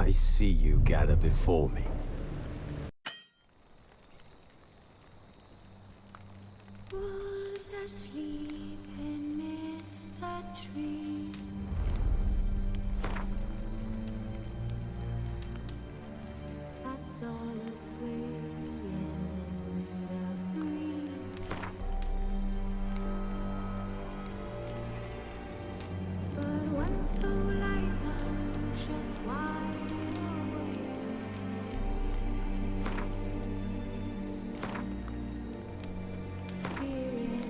I see you gather before me. Wolves asleep amidst the trees. Bats all a-swaying in the breeze. But one soul lies anxious, wide awake. Fearing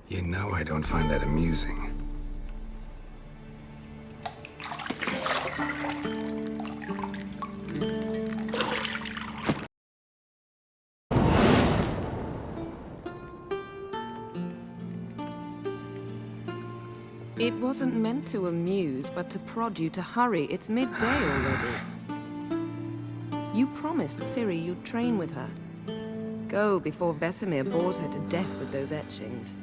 You know I don't find that amusing. It wasn't meant to amuse, but to prod you to hurry. It's midday already. You promised Ciri you'd train with her. Go before Vesemir bores her to death with those etchings.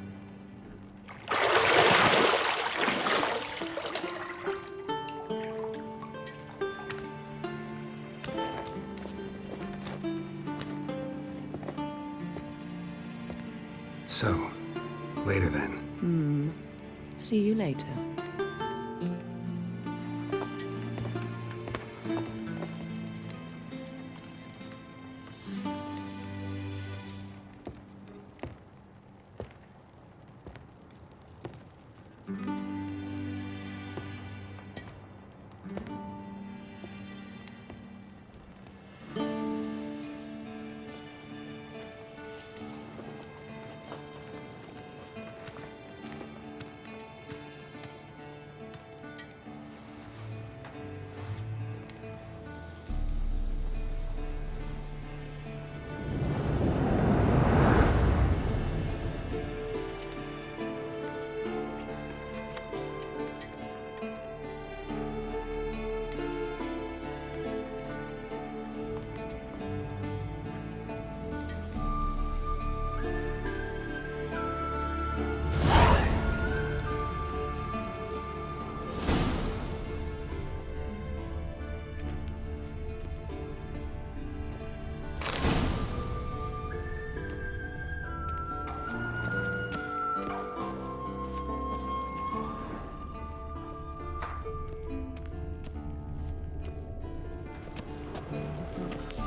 So, later then. See you later.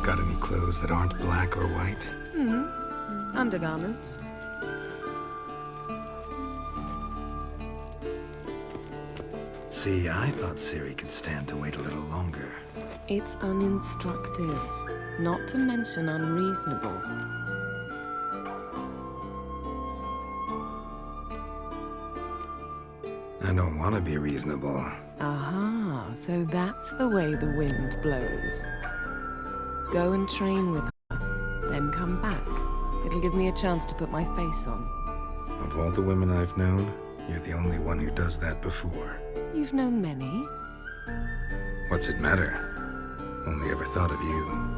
Got any clothes that aren't black or white? Undergarments. See, I thought Ciri could stand to wait a little longer. It's uninstructive, not to mention unreasonable. I don't want to be reasonable. Aha, so that's the way the wind blows. Go and train with her, then come back. It'll give me a chance to put my face on. Of all the women I've known, you're the only one who does that before. You've known many. What's it matter? Only ever thought of you.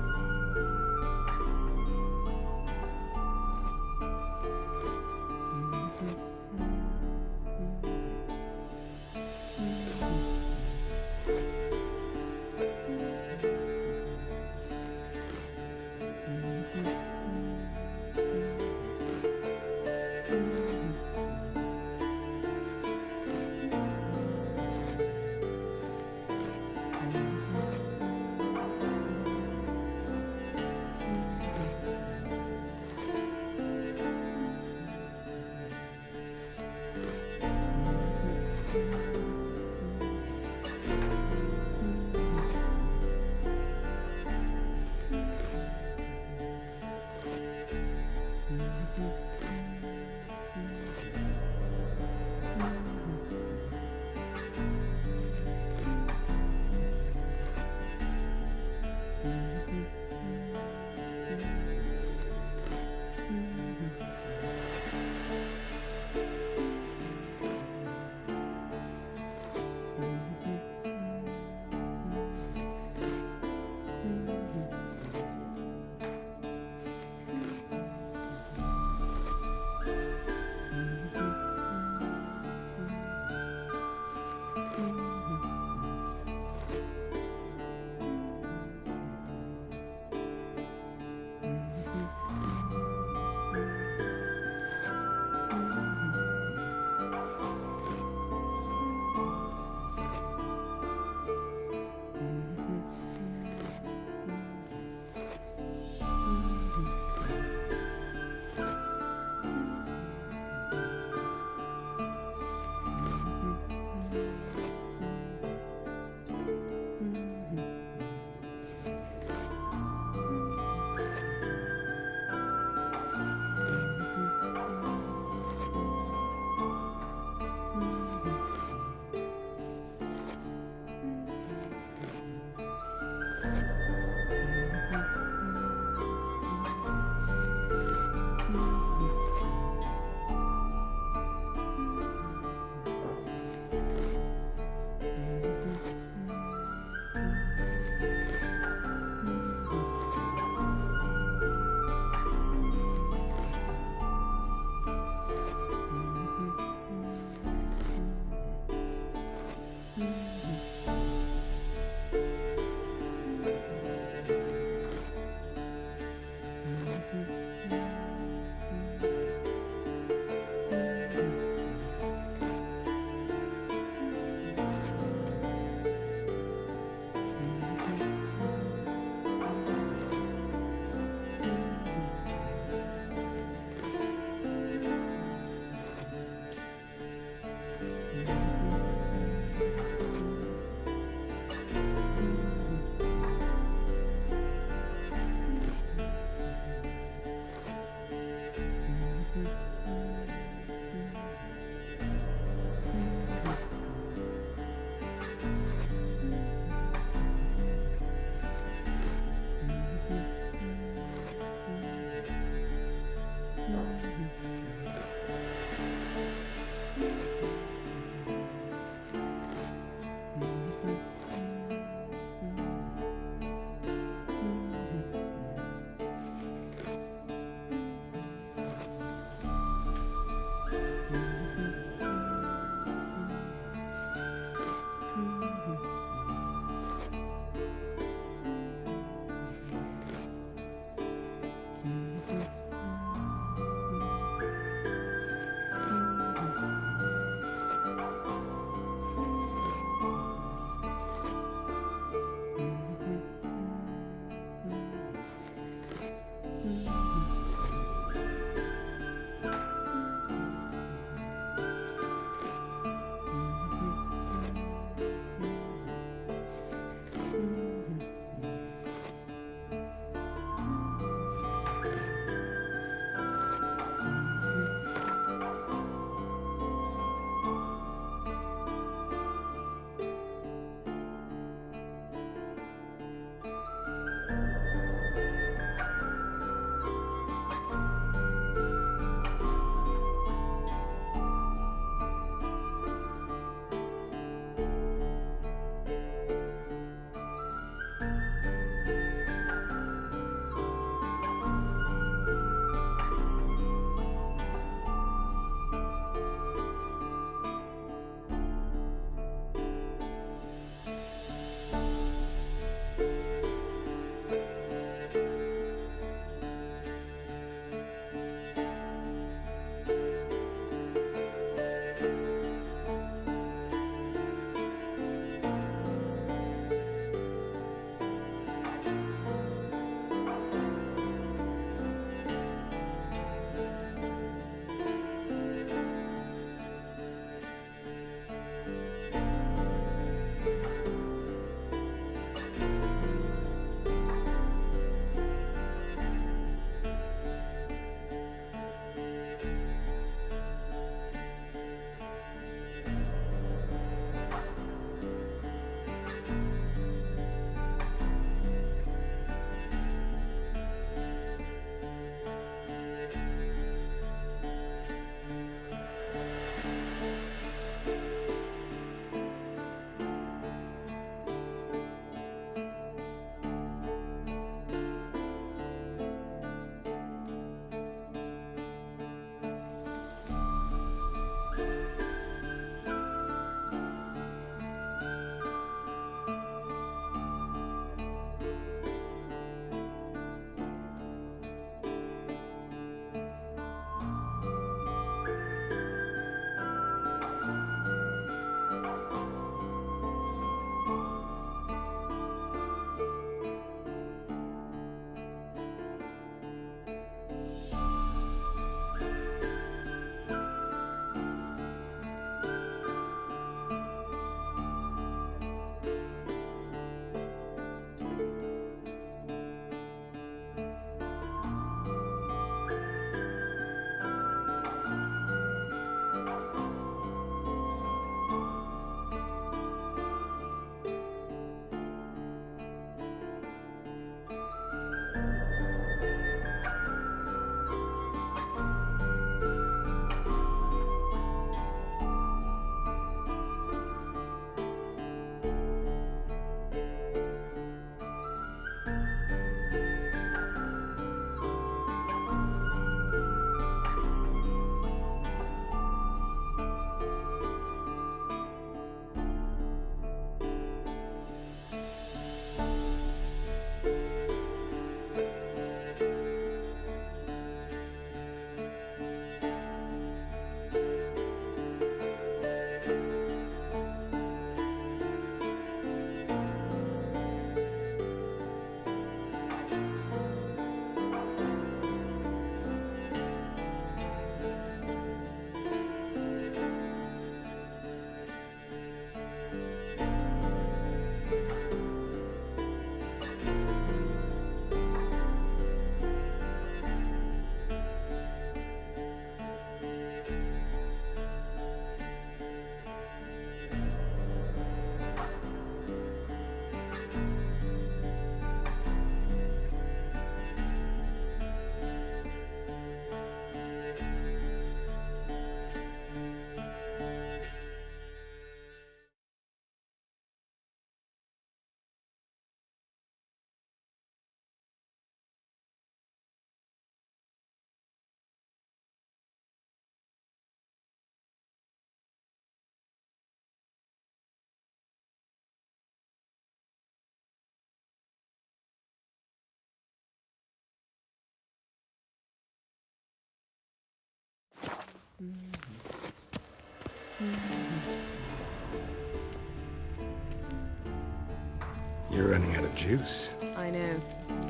You're running out of juice. I know.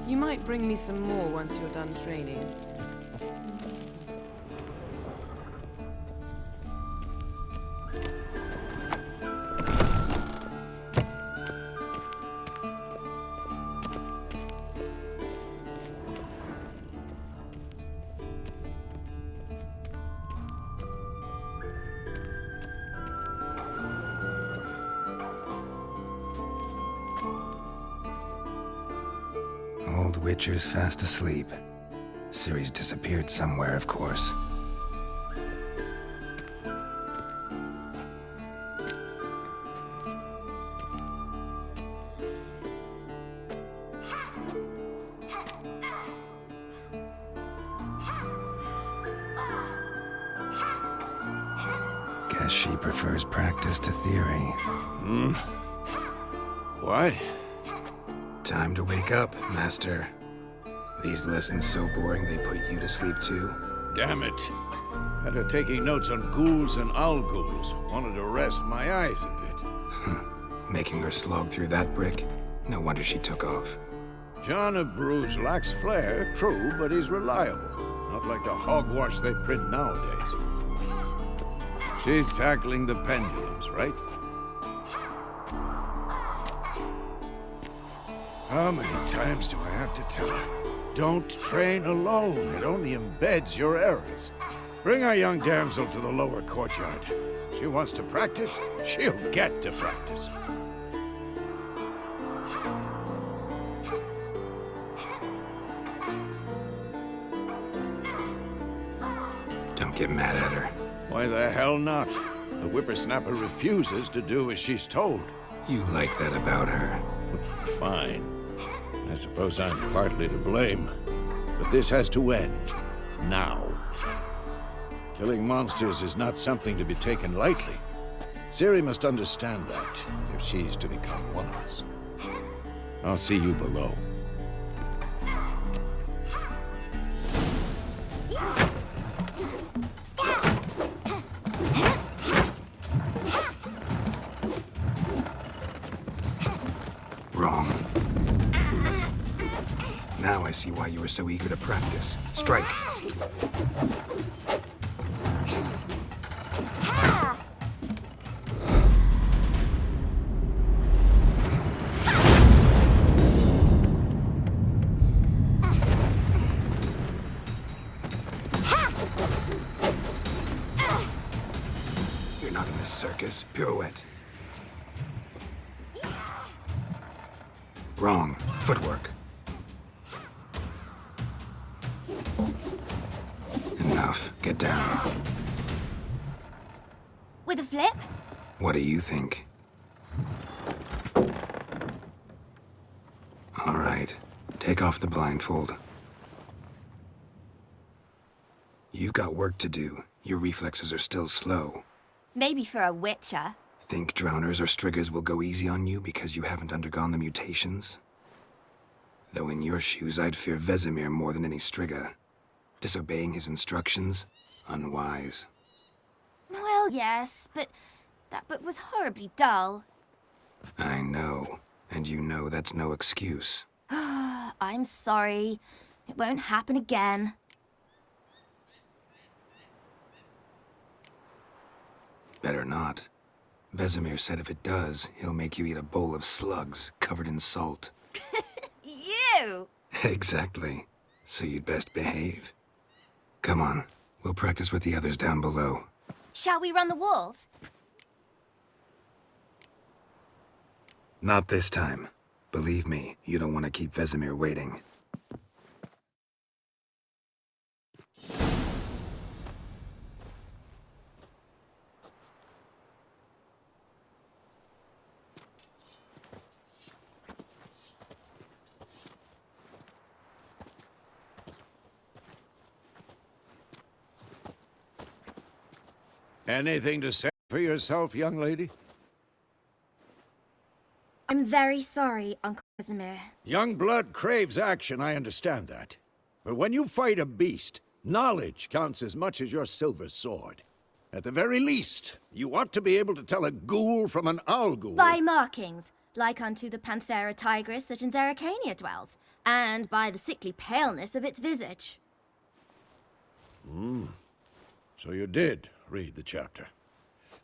You might bring me some more once you're done training. Old Witcher's fast asleep. Ciri's disappeared somewhere, of course. Guess she prefers practice to theory. What? Time to wake up, Master. These lessons so boring they put you to sleep too? Damn it. After taking notes on ghouls and owl ghouls, wanted to rest my eyes a bit. Making her slog through that brick? No wonder she took off. John of Bruges lacks flair, true, but he's reliable. Not like the hogwash they print nowadays. She's tackling the pendulums, right? How many times do I have to tell her? Don't train alone. It only embeds your errors. Bring our young damsel to the lower courtyard. She wants to practice, she'll get to practice. Don't get mad at her. Why the hell not? The whippersnapper refuses to do as she's told. You like that about her. Fine. I suppose I'm partly to blame. But this has to end. Now. Killing monsters is not something to be taken lightly. Ciri must understand that, if she's to become one of us. I'll see you below. Wrong. Now I see why you were so eager to practice. Strike. You're not in this circus. Pirouette. Wrong. Footwork. Enough. Get down. With a flip? What do you think? All right. Take off the blindfold. You've got work to do. Your reflexes are still slow. Maybe for a witcher. Think drowners or striggers will go easy on you because you haven't undergone the mutations? Though in your shoes, I'd fear Vesemir more than any strigger. Disobeying his instructions? Unwise. Well, yes, but that book was horribly dull. I know. And you know that's no excuse. I'm sorry. It won't happen again. Better not. Vesemir said if it does, he'll make you eat a bowl of slugs covered in salt. You! Exactly. So you'd best behave. Come on. We'll practice with the others down below. Shall we run the walls? Not this time. Believe me, you don't want to keep Vesemir waiting. Anything to say for yourself, young lady? I'm very sorry, Uncle Vesemir. Young blood craves action, I understand that. But when you fight a beast, Knowledge counts as much as your silver sword. At the very least, you ought to be able to tell a ghoul from an owl ghoul. By markings, like unto the Panthera tigris that in Zeracania dwells, and by the sickly paleness of its visage. So you did read the chapter.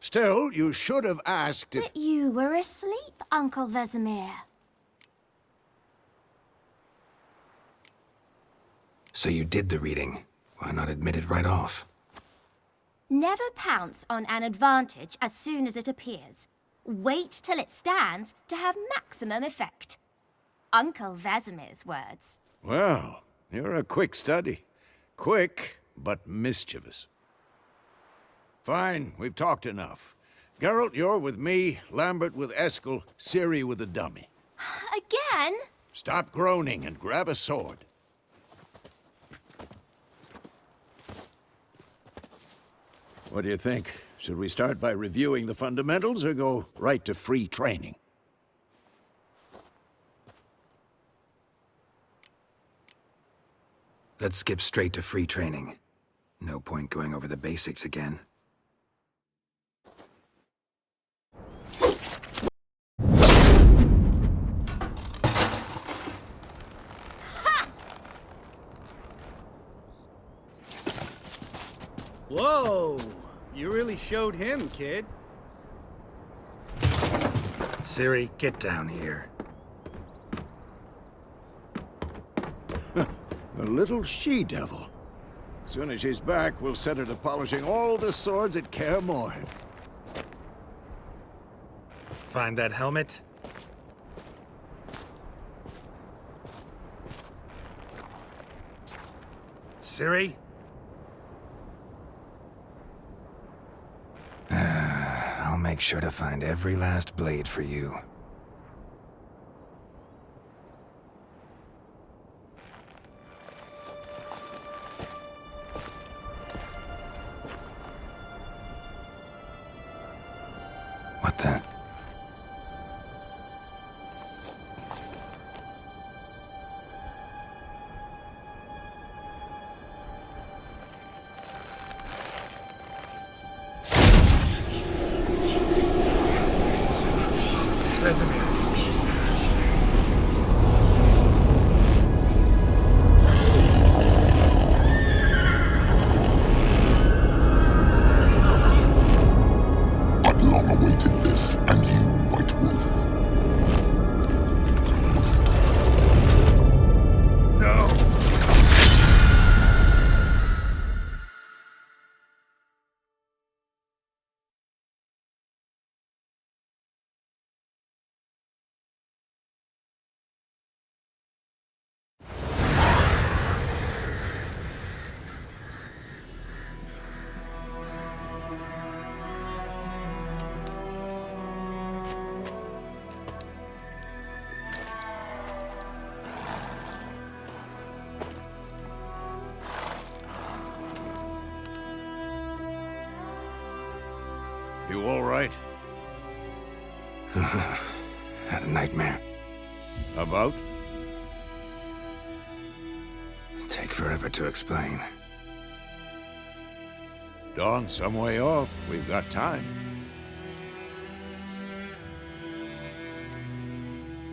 Still, you should have asked if... But you were asleep, Uncle Vesemir. So you did the reading. Why not admit it right off? Never pounce on an advantage as soon as it appears. Wait till it stands to have maximum effect. Uncle Vesemir's words. Well, you're a quick study. Quick, but mischievous. Fine, we've talked enough. Geralt, you're with me, Lambert with Eskel, Ciri with the dummy. Again? Stop groaning and grab a sword. What do you think? Should we start by reviewing the fundamentals or go right to free training? Let's skip straight to free training. No point going over the basics again. Whoa! You really showed him, kid. Ciri, get down here. A little she-devil. As soon as she's back, we'll set her to polishing all the swords at Kaer Morhen. Find that helmet? Ciri? I'll make sure to find every last blade for you. What the? Vesemir. I've long awaited this, and you, White Wolf. No! You all right? Had a nightmare. About? Take forever to explain. Dawn's some way off. We've got time.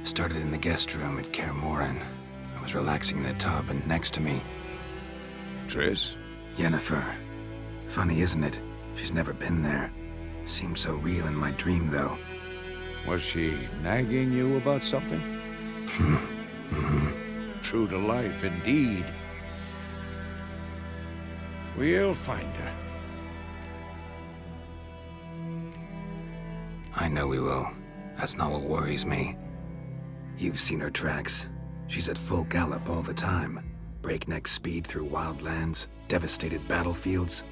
Started in the guest room at Kaer Morhen. I was relaxing in the tub, and next to me, Triss? Yennefer. Funny, isn't it? She's never been there. Seemed so real in my dream, though. Was she nagging you about something? True to life, indeed. We'll find her. I know we will. That's not what worries me. You've seen her tracks. She's at full gallop all the time. Breakneck speed through wild lands, devastated battlefields.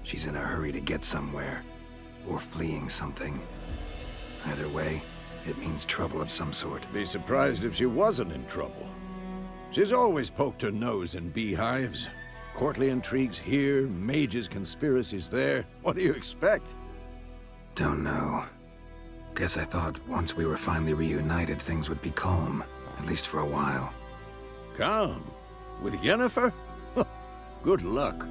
She's in a hurry to get somewhere. Or fleeing something. Either way, it means trouble of some sort. Be surprised if she wasn't in trouble. She's always poked her nose in beehives. Courtly intrigues here, mages' conspiracies there. What do you expect? Don't know. Guess I thought once we were finally reunited, things would be calm. At least for a while. Calm? With Yennefer? Good luck.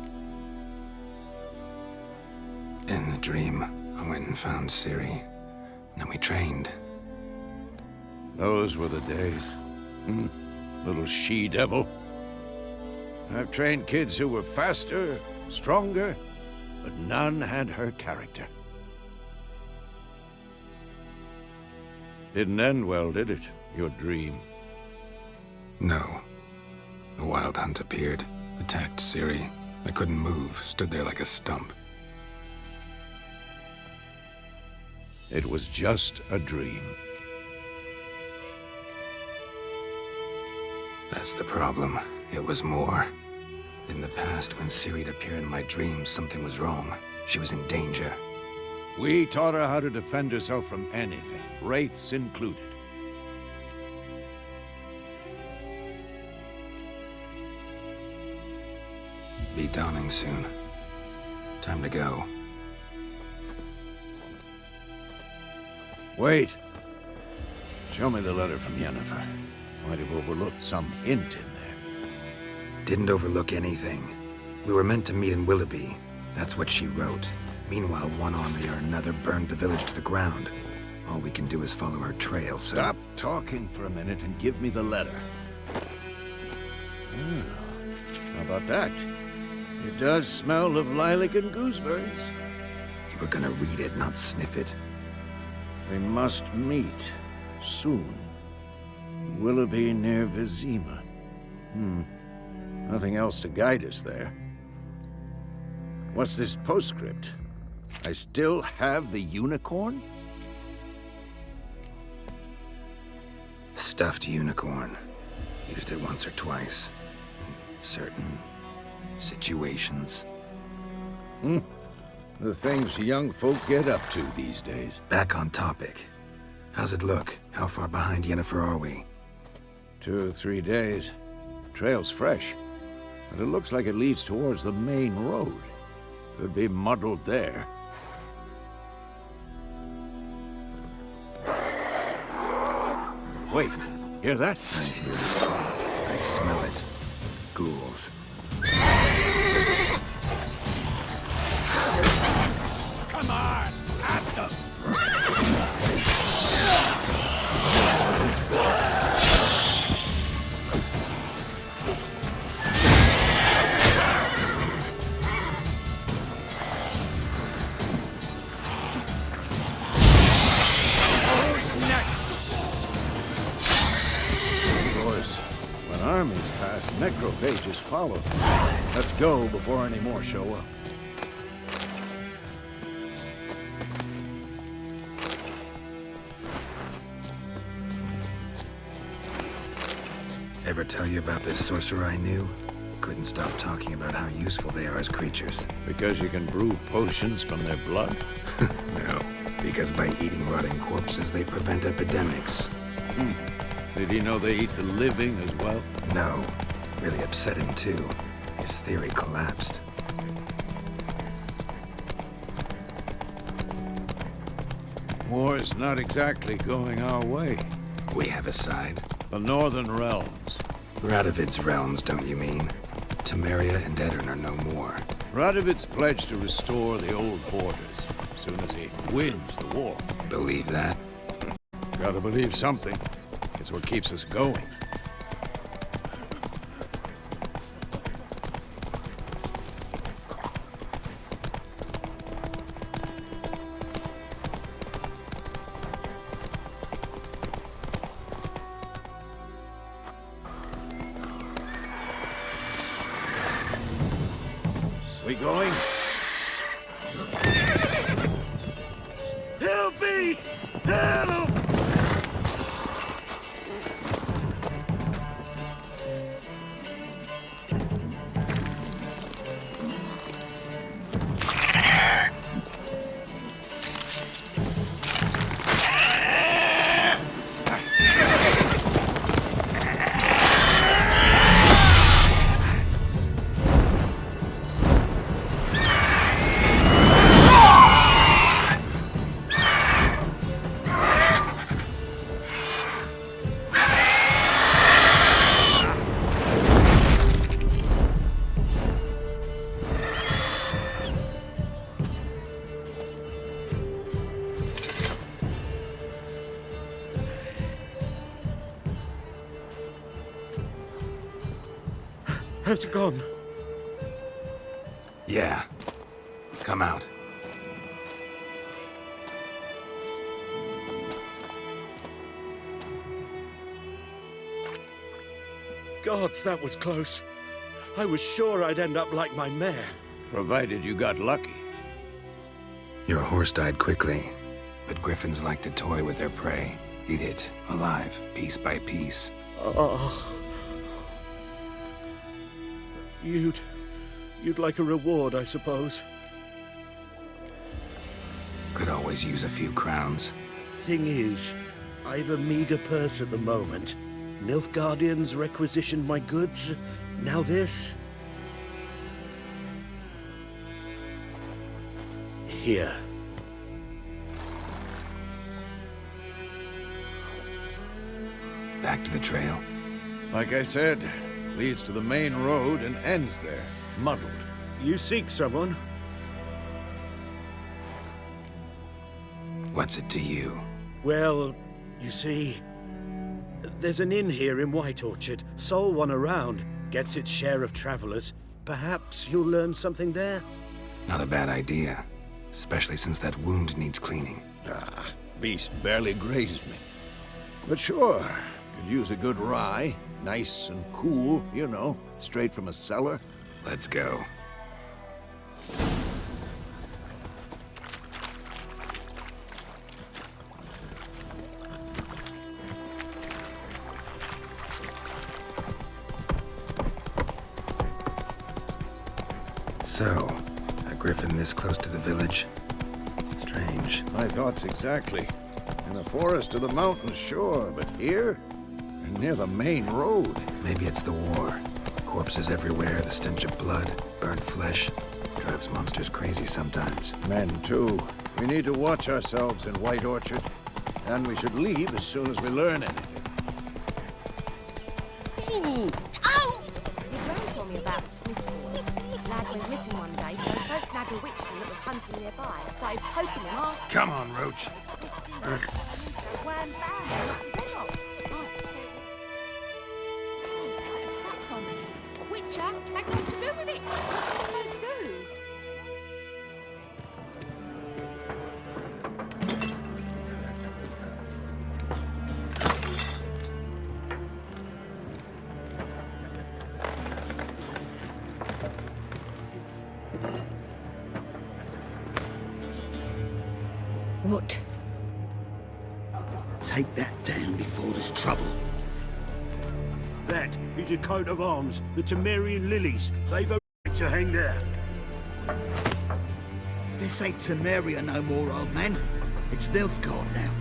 In the dream, I went and found Ciri. Then we trained. Those were the days. Little she-devil. I've trained kids who were faster, stronger, but none had her character. Didn't end well, did it? Your dream? No. A wild hunt appeared, attacked Ciri. I couldn't move, stood there like a stump. It was just a dream. That's the problem. It was more. In the past, when Ciri'd appear in my dreams, something was wrong. She was in danger. We taught her how to defend herself from anything, wraiths included. Be dawning soon. Time to go. Wait. Show me the letter from Yennefer. Might have overlooked some hint in there. Didn't overlook anything. We were meant to meet in Willoughby. That's what she wrote. Meanwhile, one army or another burned the village to the ground. All we can do is follow her trail, so... Stop talking for a minute and give me the letter. How about that? It does smell of lilac and gooseberries. You were gonna read it, not sniff it. We must meet soon. Willoughby near Vizima. Nothing else to guide us there. What's this postscript? I still have the unicorn? Stuffed unicorn. Used it once or twice. In certain situations. The things young folk get up to these days. Back on topic. How's it look? How far behind Yennefer are we? 2 or 3 days. Trail's fresh, but it looks like it leads towards the main road. Could be muddled there. Wait, hear that? I hear it. I smell it. Ghouls. Come on, at them! Armies pass, necrophages follow. Let's go before any more show up. Ever tell you about this sorcerer I knew? Couldn't stop talking about how useful they are as creatures. Because you can brew potions from their blood? No, because by eating rotting corpses, they prevent epidemics. Did he know they eat the living as well? No. Really upset him, too. His theory collapsed. War's not exactly going our way. We have a side. The Northern Realms. Radovid's realms, don't you mean? Temeria and Edirn are no more. Radovid's pledged to restore the old borders as soon as he wins the war. Believe that? Gotta believe something. It's what keeps us going. We going? Help me! Help! How's it gone? Yeah. Come out. Gods, that was close. I was sure I'd end up like my mare. Provided you got lucky. Your horse died quickly, but griffins like to toy with their prey. Eat it, alive, piece by piece. Oh. You'd like a reward, I suppose. Could always use a few crowns. Thing is, I've a meager purse at the moment. Nilfgaardians requisitioned my goods. Now this. Here. Back to the trail. Like I said, leads to the main road and ends there, muddled. You seek someone? What's it to you? Well, you see, there's an inn here in White Orchard. Sole one around. Gets its share of travelers. Perhaps you'll learn something there? Not a bad idea. Especially since that wound needs cleaning. Ah, beast barely grazed me. But sure, could use a good rye. Nice and cool, you know, straight from a cellar. Let's go. So, a griffin this close to the village? Strange. My thoughts exactly. In the forest or the mountains, sure, but here? And near the main road. Maybe it's the war. Corpses everywhere, the stench of blood, burnt flesh. Drives monsters crazy sometimes. Men, too. We need to watch ourselves in White Orchard. And we should leave as soon as we learn anything. Ow! Your gran told me about a Smith boy. Lad went missing one day, so folk nagged a witchman that was hunting nearby and started poking him, asking. Come on, Roach. So wham bam, they knocked his head off. It sat on me. Witcher had nothing to do with it. What did they do? What? Take that down before there's trouble. That is a coat of arms, the Temerian lilies. They've a right to hang there. This ain't Temeria no more, old man. It's Nilfgaard now.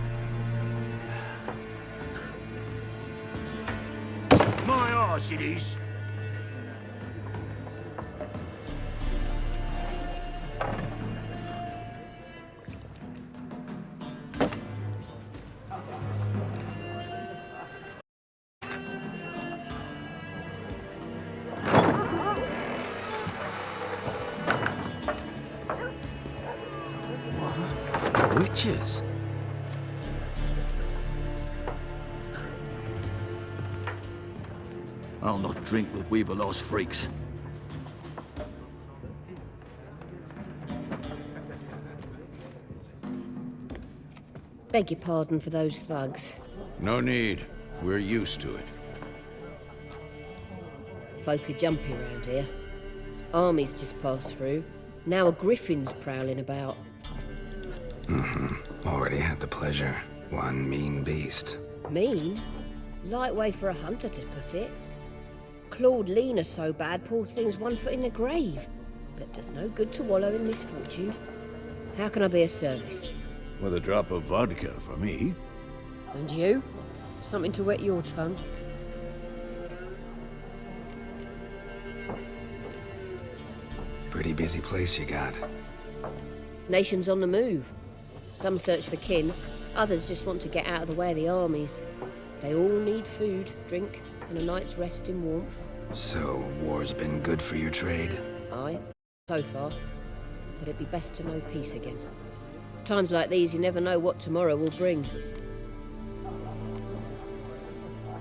My arse it is. Witches? I'll not drink with Weaverlaw's freaks. Beg your pardon for those thugs. No need. We're used to it. Folk are jumpy around here. Armies just passed through. Now a griffin's prowling about. Already had the pleasure. One mean beast. Mean? Light way for a hunter to put it. Clawed Lena so bad, poor thing's 1 foot in the grave. But does no good to wallow in misfortune. How can I be of service? With a drop of vodka for me. And you? Something to wet your tongue? Pretty busy place you got. Nations on the move. Some search for kin, others just want to get out of the way of the armies. They all need food, drink, and a night's rest in warmth. So, war's been good for your trade? Aye, so far. But it'd be best to know peace again. Times like these, you never know what tomorrow will bring.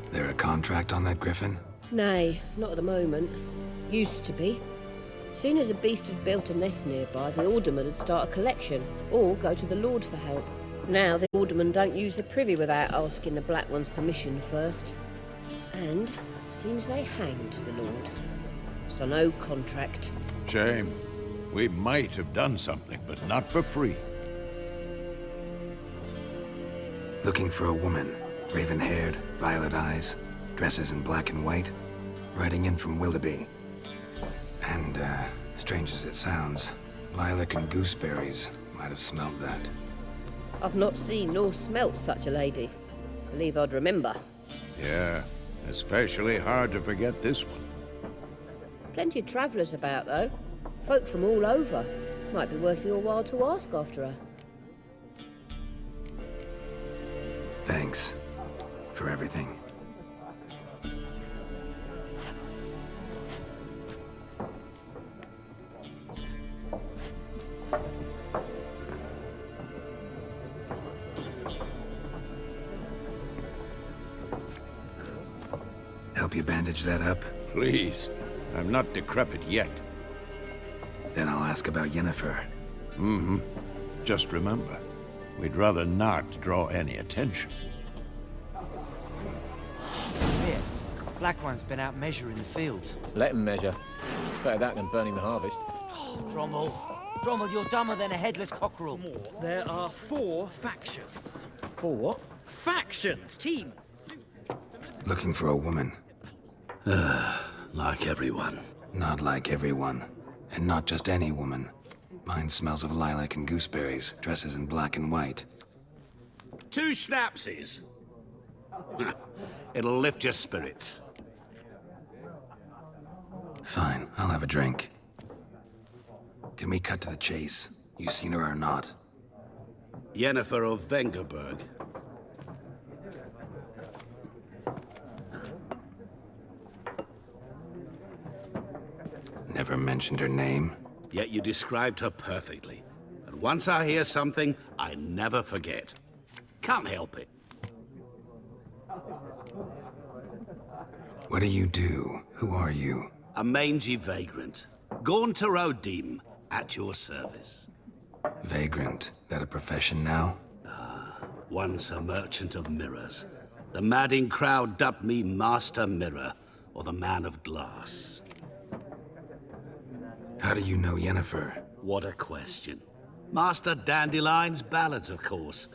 There a contract on that griffin? Nay, not at the moment. Used to be. Soon as a beast had built a nest nearby, the alderman would start a collection, or go to the Lord for help. Now the aldermen don't use the privy without asking the Black One's permission first. And seems they hanged the Lord. So no contract. Shame. We might have done something, but not for free. Looking for a woman. Raven-haired, violet eyes, dresses in black and white. Riding in from Willoughby. And, strange as it sounds, lilac and gooseberries might have smelled that. I've not seen nor smelt such a lady. Believe I'd remember. Yeah, especially hard to forget this one. Plenty of travellers about, though. Folk from all over. Might be worth your while to ask after her. Thanks for everything. Help you bandage that up? Please. I'm not decrepit yet. Then I'll ask about Yennefer. Mm-hmm. Just remember, we'd rather not draw any attention. Here, Black One's been out measuring the fields. Let him measure. Better that than burning the harvest. Drommel. Drommel, you're dumber than a headless cockerel. There are 4 factions. 4 what? Factions! Teams! Looking for a woman. Like everyone. Not like everyone. And not just any woman. Mine smells of lilac and gooseberries, dresses in black and white. 2 schnapsies. It'll lift your spirits. Fine, I'll have a drink. Can we cut to the chase? You seen her or not? Yennefer of Vengerberg. Never mentioned her name. Yet you described her perfectly. And once I hear something, I never forget. Can't help it. What do you do? Who are you? A mangy vagrant. Gone to Rodim, at your service. Vagrant. That a profession now? Once a merchant of mirrors. The madding crowd dubbed me Master Mirror, or the Man of Glass. How do you know Yennefer? What a question. Master Dandelion's ballads, of course.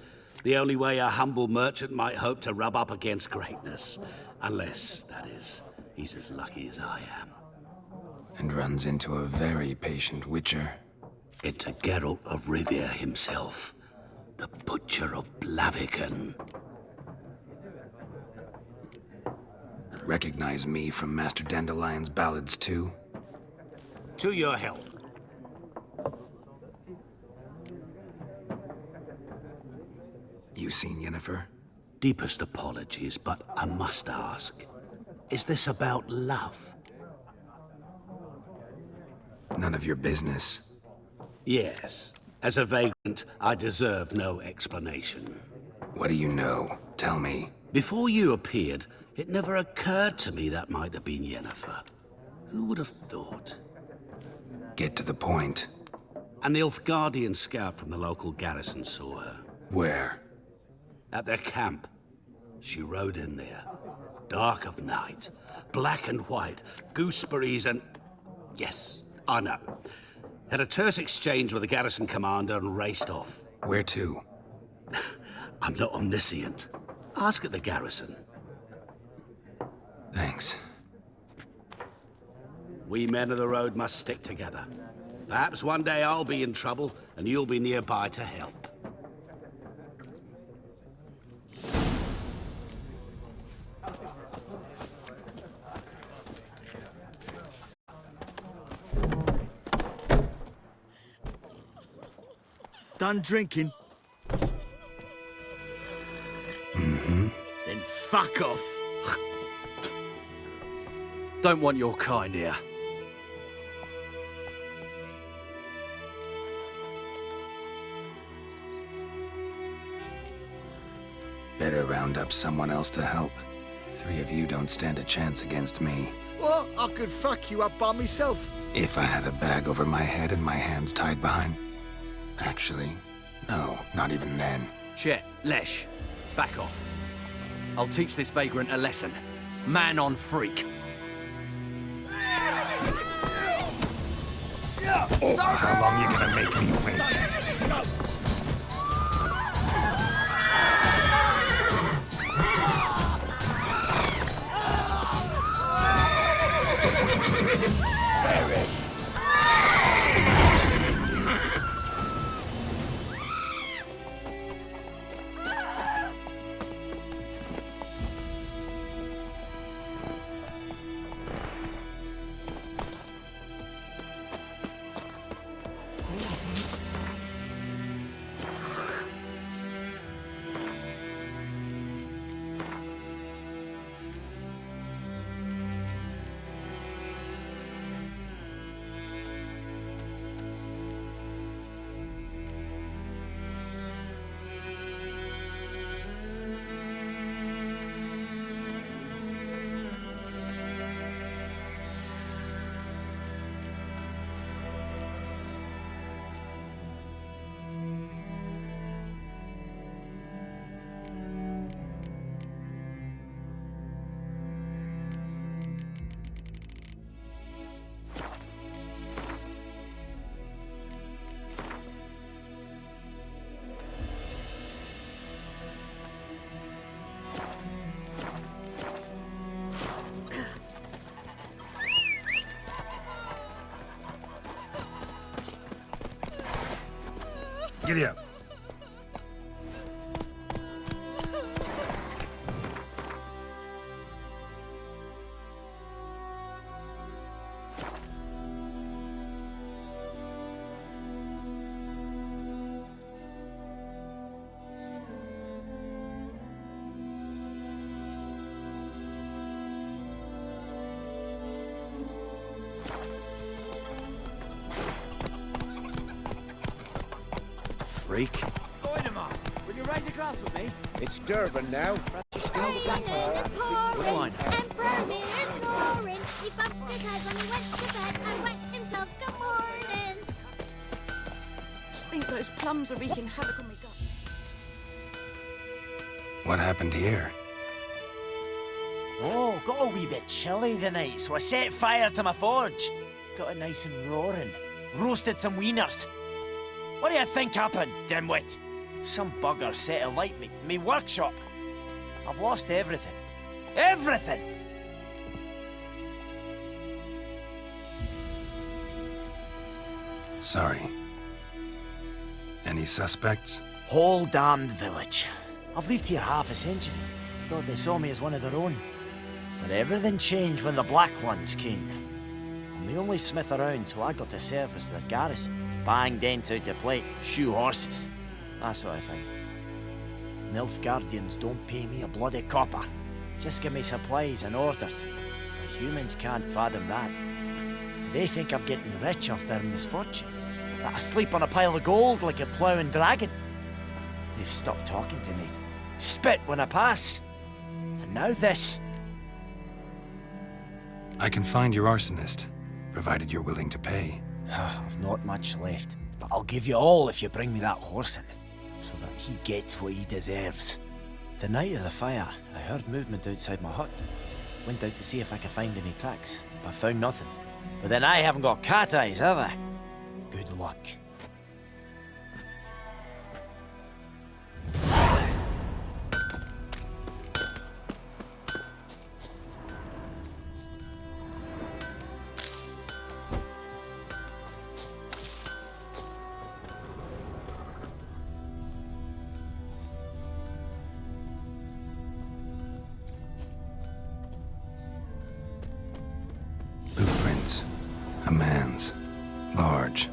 The only way a humble merchant might hope to rub up against greatness. Unless, that is, he's as lucky as I am. And runs into a very patient witcher. Into Geralt of Rivia himself. The Butcher of Blaviken. Recognize me from Master Dandelion's ballads too? To your health. You seen Yennefer? Deepest apologies, but I must ask. Is this about love? None of your business. Yes. As a vagrant, I deserve no explanation. What do you know? Tell me. Before you appeared, it never occurred to me that might have been Yennefer. Who would have thought? Get to the point. An Nilfgaardian scout from the local garrison saw her. Where? At their camp. She rode in there. Dark of night. Black and white. Gooseberries and... Yes, I know. Had a terse exchange with the garrison commander and raced off. Where to? I'm not omniscient. Ask at the garrison. Thanks. We men of the road must stick together. Perhaps one day I'll be in trouble and you'll be nearby to help. Done drinking? Mm-hmm. Then fuck off. Don't want your kind here. Better round up someone else to help. 3 of you don't stand a chance against me. What? I could fuck you up by myself. If I had a bag over my head and my hands tied behind... Actually, no, not even then. Shit, Lesh. Back off. I'll teach this vagrant a lesson. Man on freak. Oh, how long you gonna make me wait? Giddy up. Freak. Oidemar, will you raise a glass with me? It's Durban now. Raining and pouring, Emperor Mirror snoring. He bumped his head when he went to bed and wet himself good morning. I think those plums are wreaking havoc on my gut. What happened here? Oh, got a wee bit chilly the night, so I set fire to my forge. Got it nice and roaring. Roasted some wieners. What do you think happened, dimwit? Some bugger set alight me workshop. I've lost everything. Everything! Sorry. Any suspects? Whole damned village. I've lived here half a century. Thought they saw me as one of their own. But everything changed when the Black Ones came. I'm the only smith around, so I got to service their garrison. Bang dents out to plate, shoe horses. That sort of thing. Nilfgaardians don't pay me a bloody copper. Just give me supplies and orders. But humans can't fathom that. They think I'm getting rich off their misfortune. That I sleep on a pile of gold like a ploughing dragon. They've stopped talking to me. Spit when I pass. And now this. I can find your arsonist, provided you're willing to pay. I've not much left, but I'll give you all if you bring me that horse in, so that he gets what he deserves. The night of the fire, I heard movement outside my hut. Went out to see if I could find any tracks, but found nothing. But then I haven't got cat eyes, have I? Good luck. Blueprints. A man's. Large.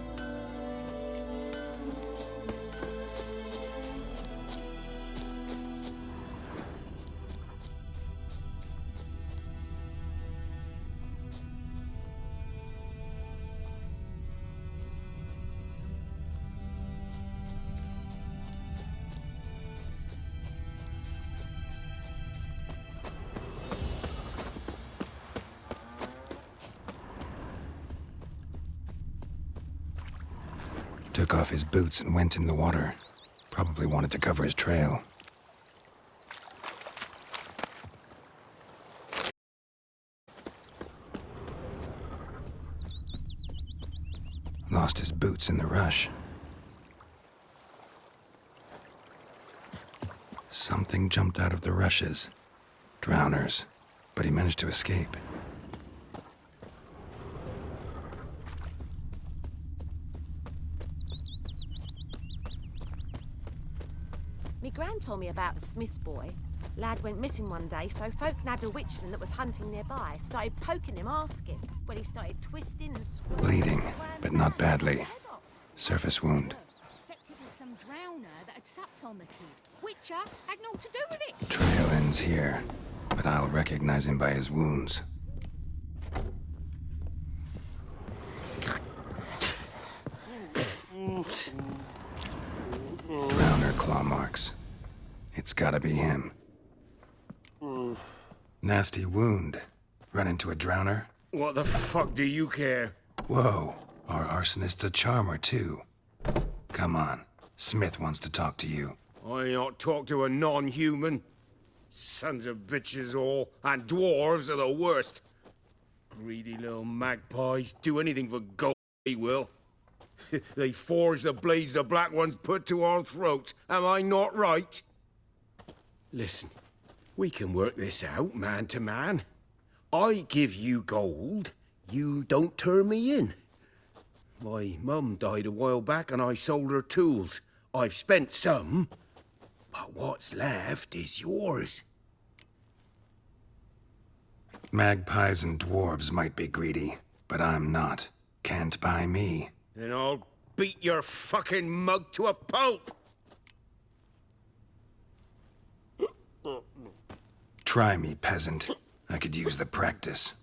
Took off his boots and went in the water. Probably wanted to cover his trail. Lost his boots in the rush. Something jumped out of the rushes. Drowners. But he managed to escape. Me gran told me about the Smith's boy. Lad went missing one day, so folk nabbed a witchman that was hunting nearby. Started poking him, asking. When he started twisting and squirming. Bleeding, but not badly. Surface wound. Except it was some drowner that had supped on the kid. Witcher had naught to do with it. Trail ends here, but I'll recognize him by his wounds. Drowner claw marks. It's gotta be him. Nasty wound. Run into a drowner? What the fuck do you care? Whoa, our arsonist's a charmer too. Come on, Smith wants to talk to you. I not talk to a non-human. Sons of bitches all, and dwarves are the worst. Greedy little magpies, do anything for gold, they will. They forge the blades the black ones put to our throats. Am I not right? Listen, we can work this out, man to man. I give you gold, you don't turn me in. My mum died a while back and I sold her tools. I've spent some, but what's left is yours. Magpies and dwarves might be greedy, but I'm not. Can't buy me. Then I'll beat your fucking mug to a pulp! Try me, peasant. I could use the practice.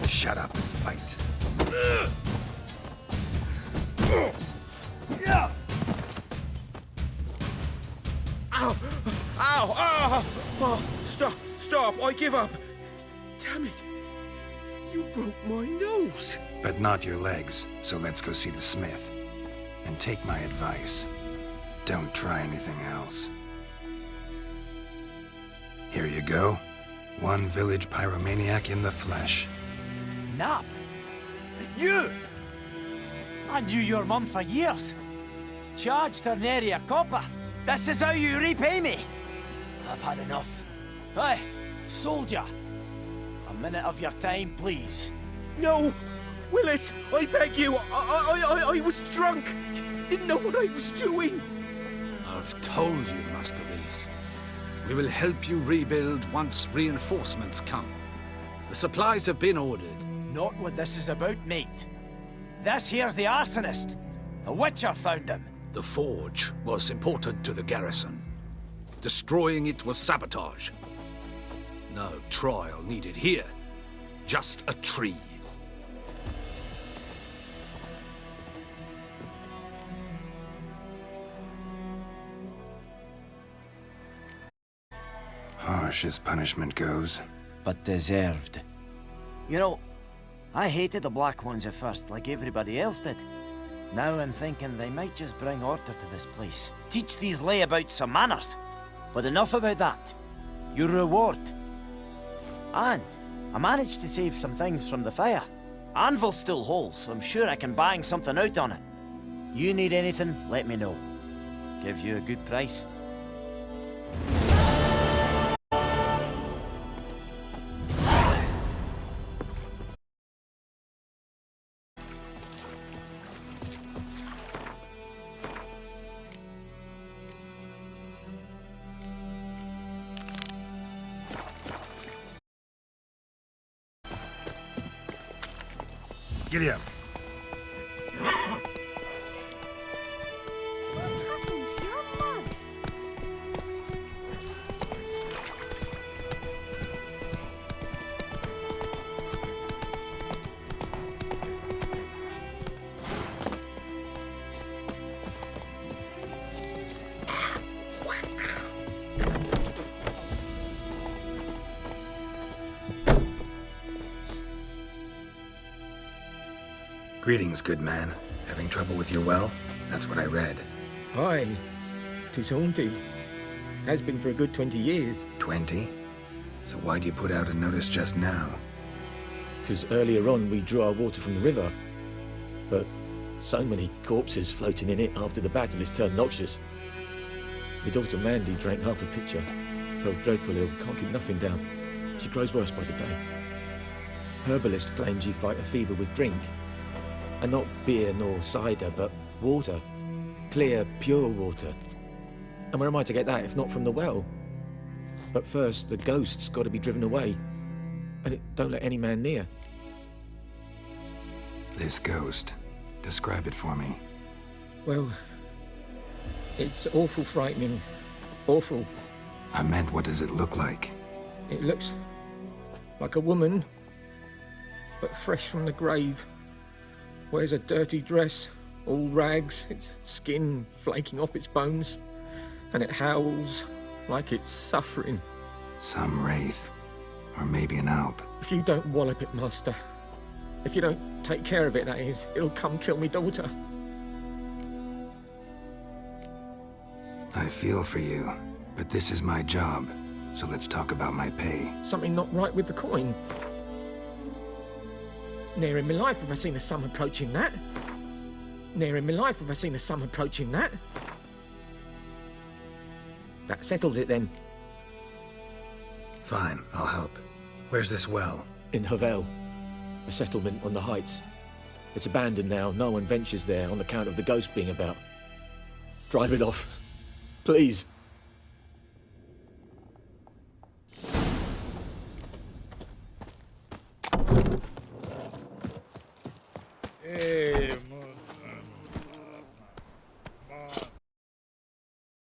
Shut up and fight. Ow! Ow! Ow! Oh, stop! Stop! I give up! Damn it! You broke my nose! But not your legs, so let's go see the smith. And take my advice. Don't try anything else. Here you go. One village pyromaniac in the flesh. Nap? You! I knew your mum for years. Charged her nary a copper. This is how you repay me. I've had enough. Hey, soldier. A minute of your time, please. No! Willis, I beg you! I was drunk! Didn't know what I was doing! I've told you, Master Willis. We will help you rebuild once reinforcements come. The supplies have been ordered. Not what this is about, mate. This here's the arsonist. A witcher found him. The forge was important to the garrison. Destroying it was sabotage. No trial needed here. Just a tree. Harsh as punishment goes. But deserved. You know, I hated the Black Ones at first, like everybody else did. Now I'm thinking they might just bring order to this place. Teach these layabouts some manners. But enough about that. Your reward. And I managed to save some things from the fire. Anvil's still whole, so I'm sure I can bang something out on it. You need anything, let me know. Give you a good price. Giddy up. What happened to your mug? Greetings, good man. Having trouble with your well? That's what I read. Aye. 'Tis haunted. Has been for a good 20 years. 20? So why'd you put out a notice just now? 'Cause earlier on we drew our water from the river. But so many corpses floating in it after the battle has turned noxious. My daughter Mandy drank half a pitcher. Fell dreadful ill, can't keep nothing down. She grows worse by the day. Herbalist claims you fight a fever with drink. And not beer nor cider, but water. Clear, pure water. And where am I to get that if not from the well? But first, the ghost's got to be driven away. And it don't let any man near. This ghost. Describe it for me. Well, it's awful frightening. Awful. I meant, what does it look like? It looks like a woman, but fresh from the grave. Wears a dirty dress, all rags, its skin flaking off its bones, and it howls like it's suffering. Some wraith. Or maybe an alp. If you don't wallop it, Master, if you don't take care of it, that is, it'll come kill me daughter. I feel for you, but this is my job, so let's talk about my pay. Something not right with the coin. Ne'er in my life have I seen a sum approaching that. Ne'er in my life have I seen a sum approaching that. That settles it then. Fine, I'll help. Where's this well? In Havel, a settlement on the heights. It's abandoned now. No one ventures there on account of the ghost being about. Drive it off, please.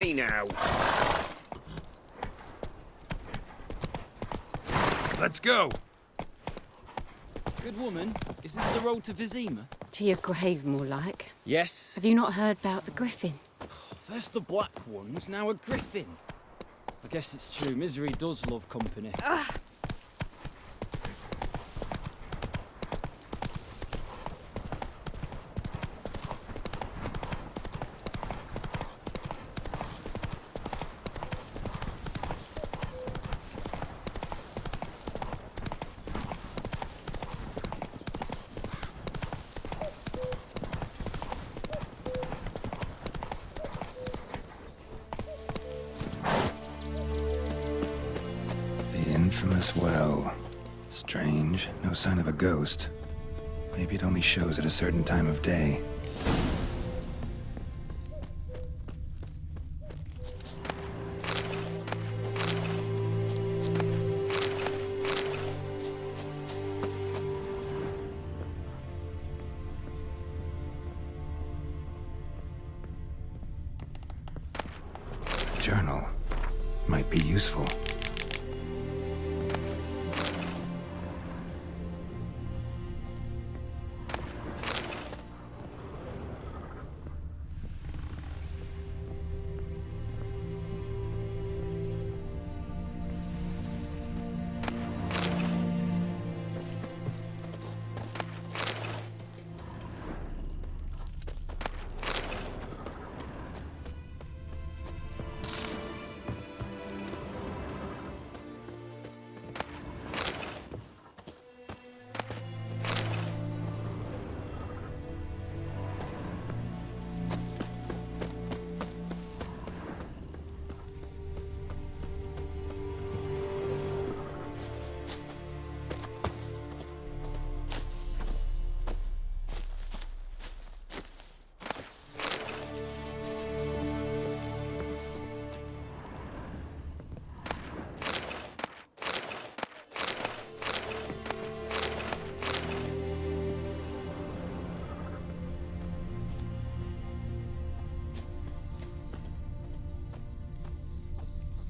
Hey now. Let's go. Good woman, is this the road to Vizima? To your grave, more like. Yes. Have you not heard about the griffin? First the black ones, now a griffin. I guess it's true, misery does love company. Infamous well. Strange. No sign of a ghost. Maybe it only shows at a certain time of day. Journal. Might be useful.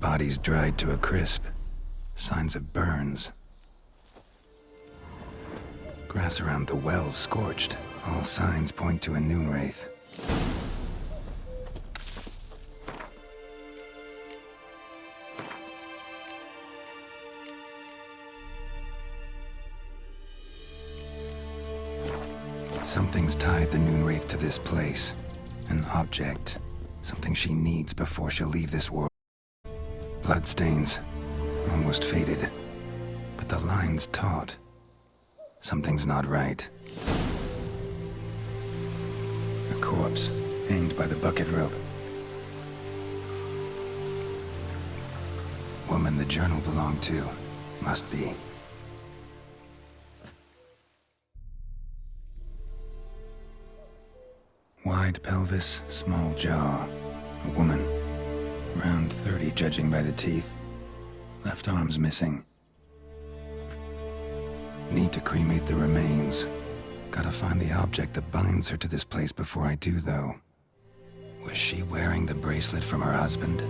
Bodies dried to a crisp. Signs of burns. Grass around the well scorched. All signs point to a noon wraith. Something's tied the Noonwraith to this place. An object. Something she needs before she'll leave this world. Bloodstains. Almost faded. But the line's taut. Something's not right. A corpse, hanged by the bucket rope. Woman the journal belonged to. Must be. Wide pelvis, small jaw. A woman. Around 30, judging by the teeth. Left arm's missing. Need to cremate the remains. Gotta find the object that binds her to this place before I do, though. Was she wearing the bracelet from her husband?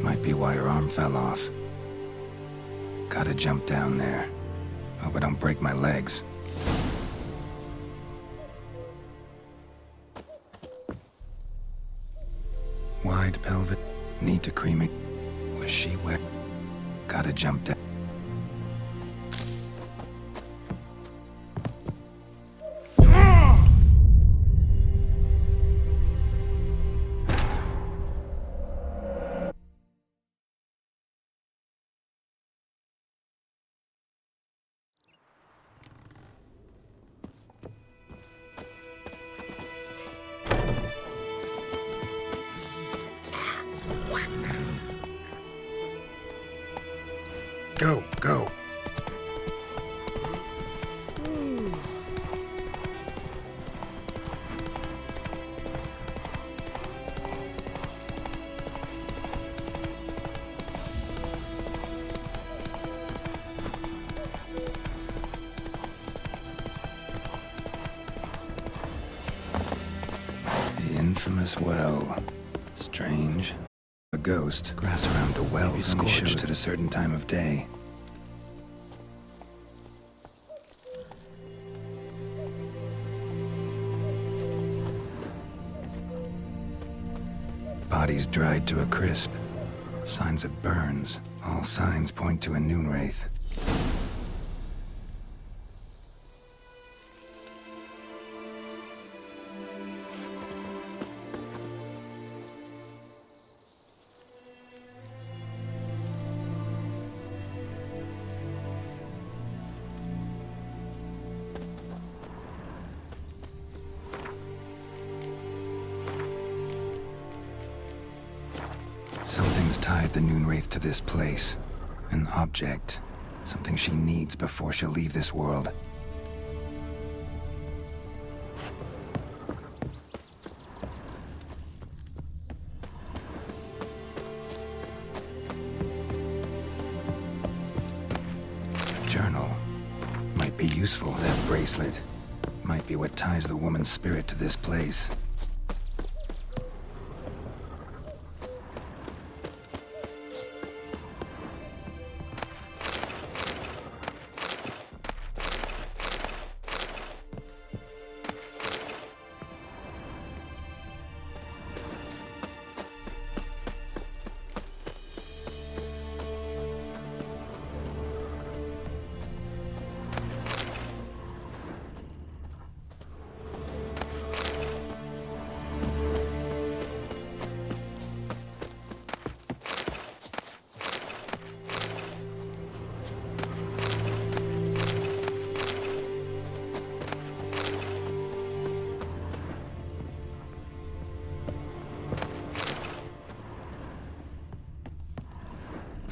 Might be why her arm fell off. Gotta jump down there. Hope I don't break my legs. Wide pelvic. Need to cremate. Was she where? Gotta jump down. Go, go. The infamous well. Strange. A ghost. Grass around the well scorched at a certain time of day. Body's dried to a crisp. Signs of burns. All signs point to a Noonwraith. Something's tied the Noonwraith to this place. An object. Something she needs before she'll leave this world. A journal. Might be useful, that bracelet. Might be what ties the woman's spirit to this place.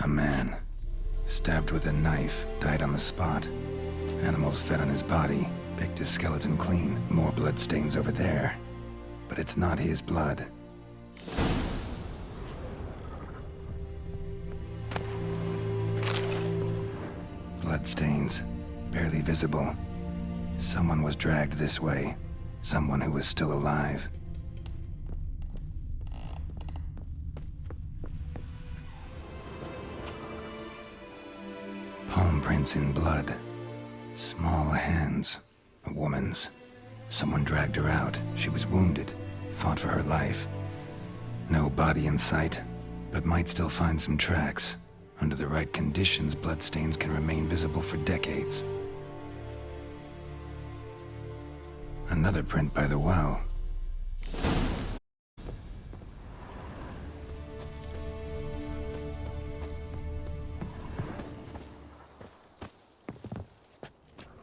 A man. Stabbed with a knife, died on the spot. Animals fed on his body, picked his skeleton clean. More bloodstains over there. But it's not his blood. Bloodstains. Barely visible. Someone was dragged this way. Someone who was still alive. Palm prints in blood. Small hands. A woman's. Someone dragged her out. She was wounded. Fought for her life. No body in sight, but might still find some tracks. Under the right conditions, bloodstains can remain visible for decades. Another print by the well.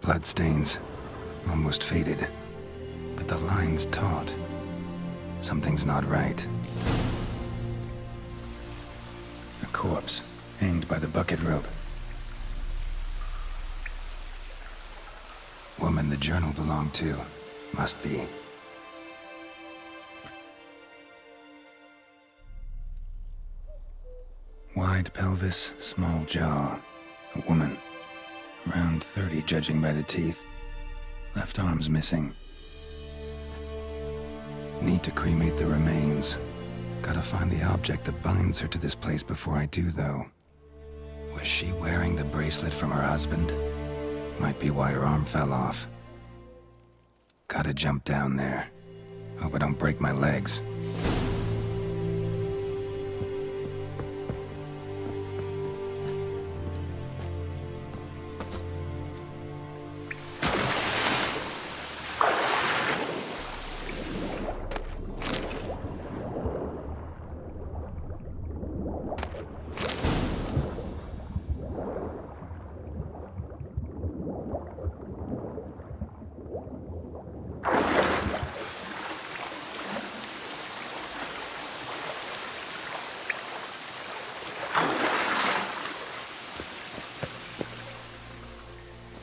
Bloodstains, almost faded, but the line's taut. Something's not right. A corpse, hanged by the bucket rope. Woman the journal belonged to, must be. Wide pelvis, small jaw. A woman. Around 30, judging by the teeth. Left arm's missing. Need to cremate the remains. Gotta find the object that binds her to this place before I do, though. Was she wearing the bracelet from her husband? Might be why her arm fell off. Gotta jump down there. Hope I don't break my legs.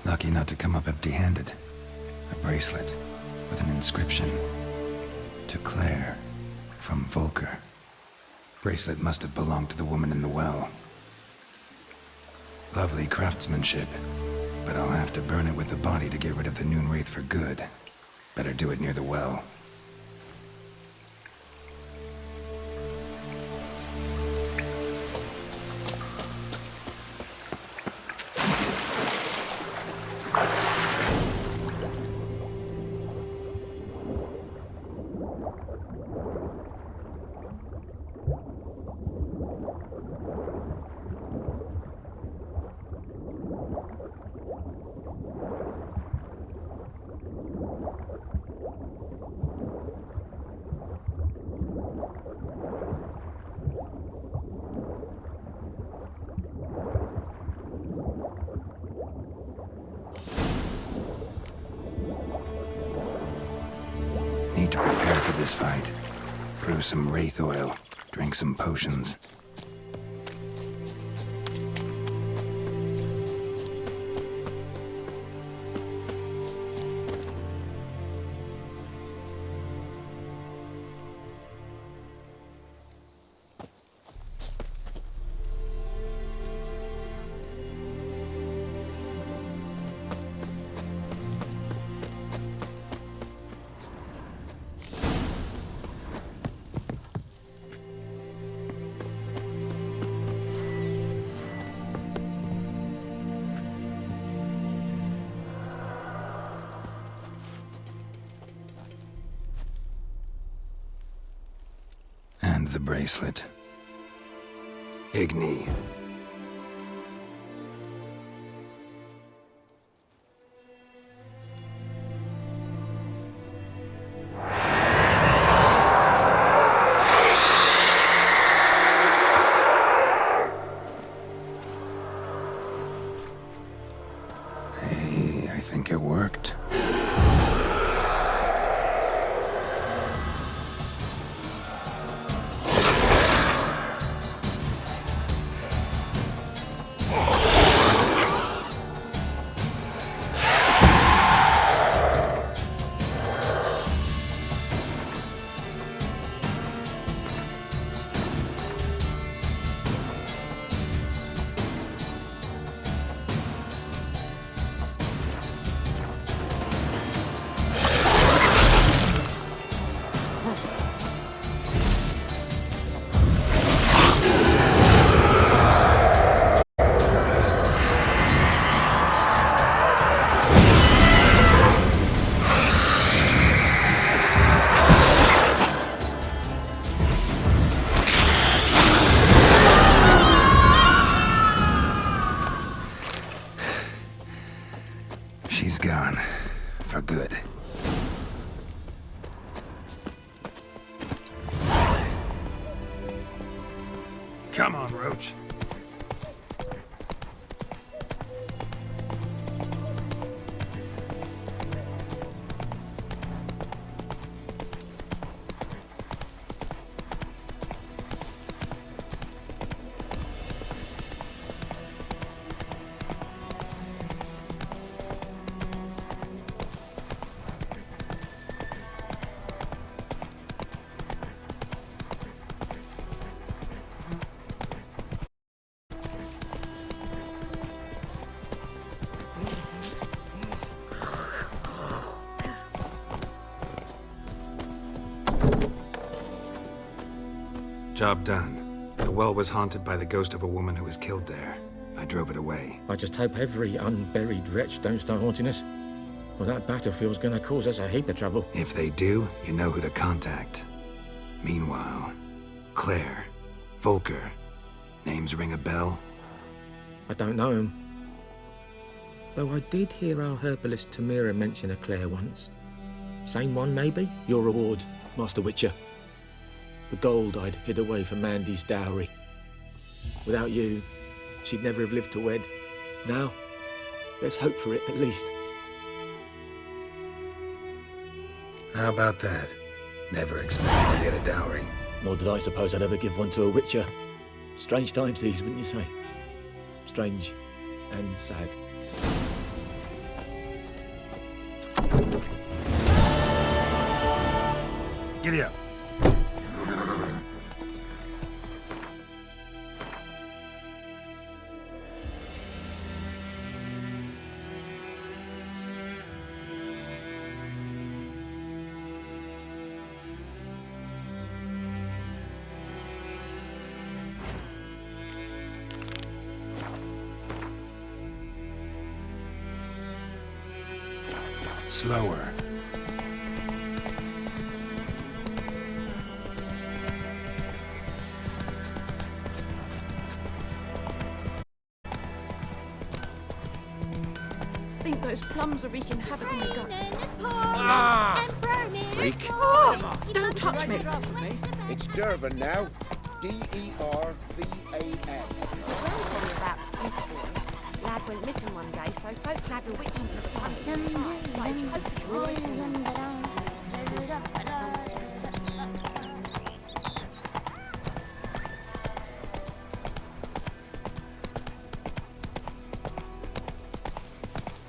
Lucky not to come up empty-handed. A bracelet with an inscription. To Claire, from Volker. Bracelet must have belonged to the woman in the well. Lovely craftsmanship, but I'll have to burn it with the body to get rid of the Noon Wraith for good. Better do it near the well. Need to prepare for this fight. Brew some wraith oil, drink some potions. And the bracelet. Igni. Hey, I think it worked. Roach. Job done. The well was haunted by the ghost of a woman who was killed there. I drove it away. I just hope every unburied wretch don't start haunting us. Well, that battlefield's gonna cause us a heap of trouble. If they do, you know who to contact. Meanwhile, Claire, Volker, names ring a bell? I don't know him. Though I did hear our herbalist Tamira mention a Claire once. Same one, maybe? Your reward, Master Witcher. The gold I'd hid away for Mandy's dowry. Without you, she'd never have lived to wed. Now, there's hope for it, at least. How about that? Never expected to get a dowry. Nor did I suppose I'd ever give one to a Witcher. Strange times these, wouldn't you say? Strange and sad. Giddy up. Slower. I think those plums are wreaking havoc on the gut. Freak. Oh, don't touch me. It's Durban now. Dervan. The girl told me about the Smith boy. Lad went missing one day, so folk had a witch and was hunting him. Started poking him.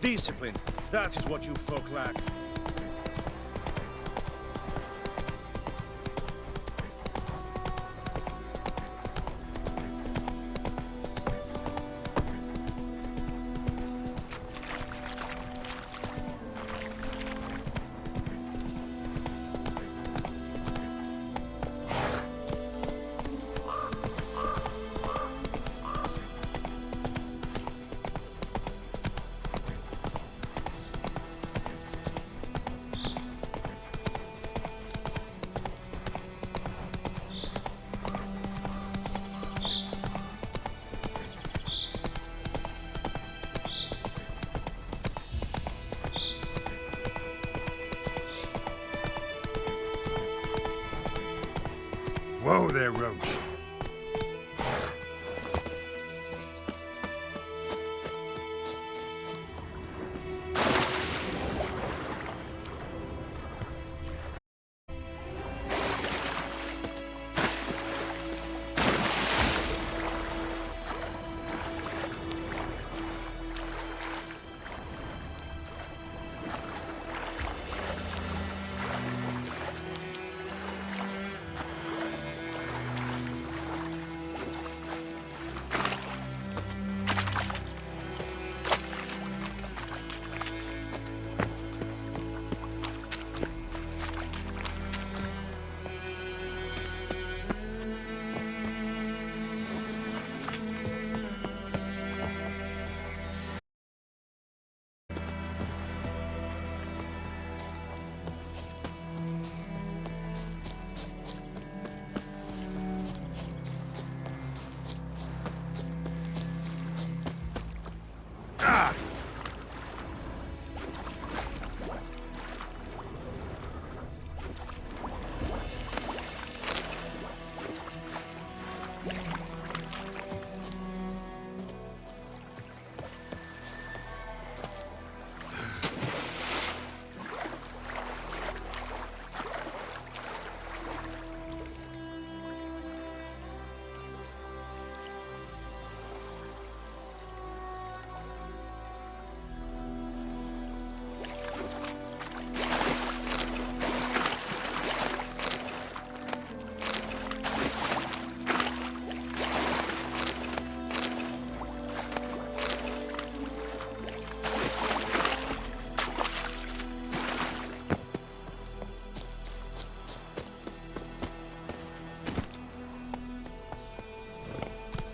Discipline. That is what you folk lack. Whoa there, Roach.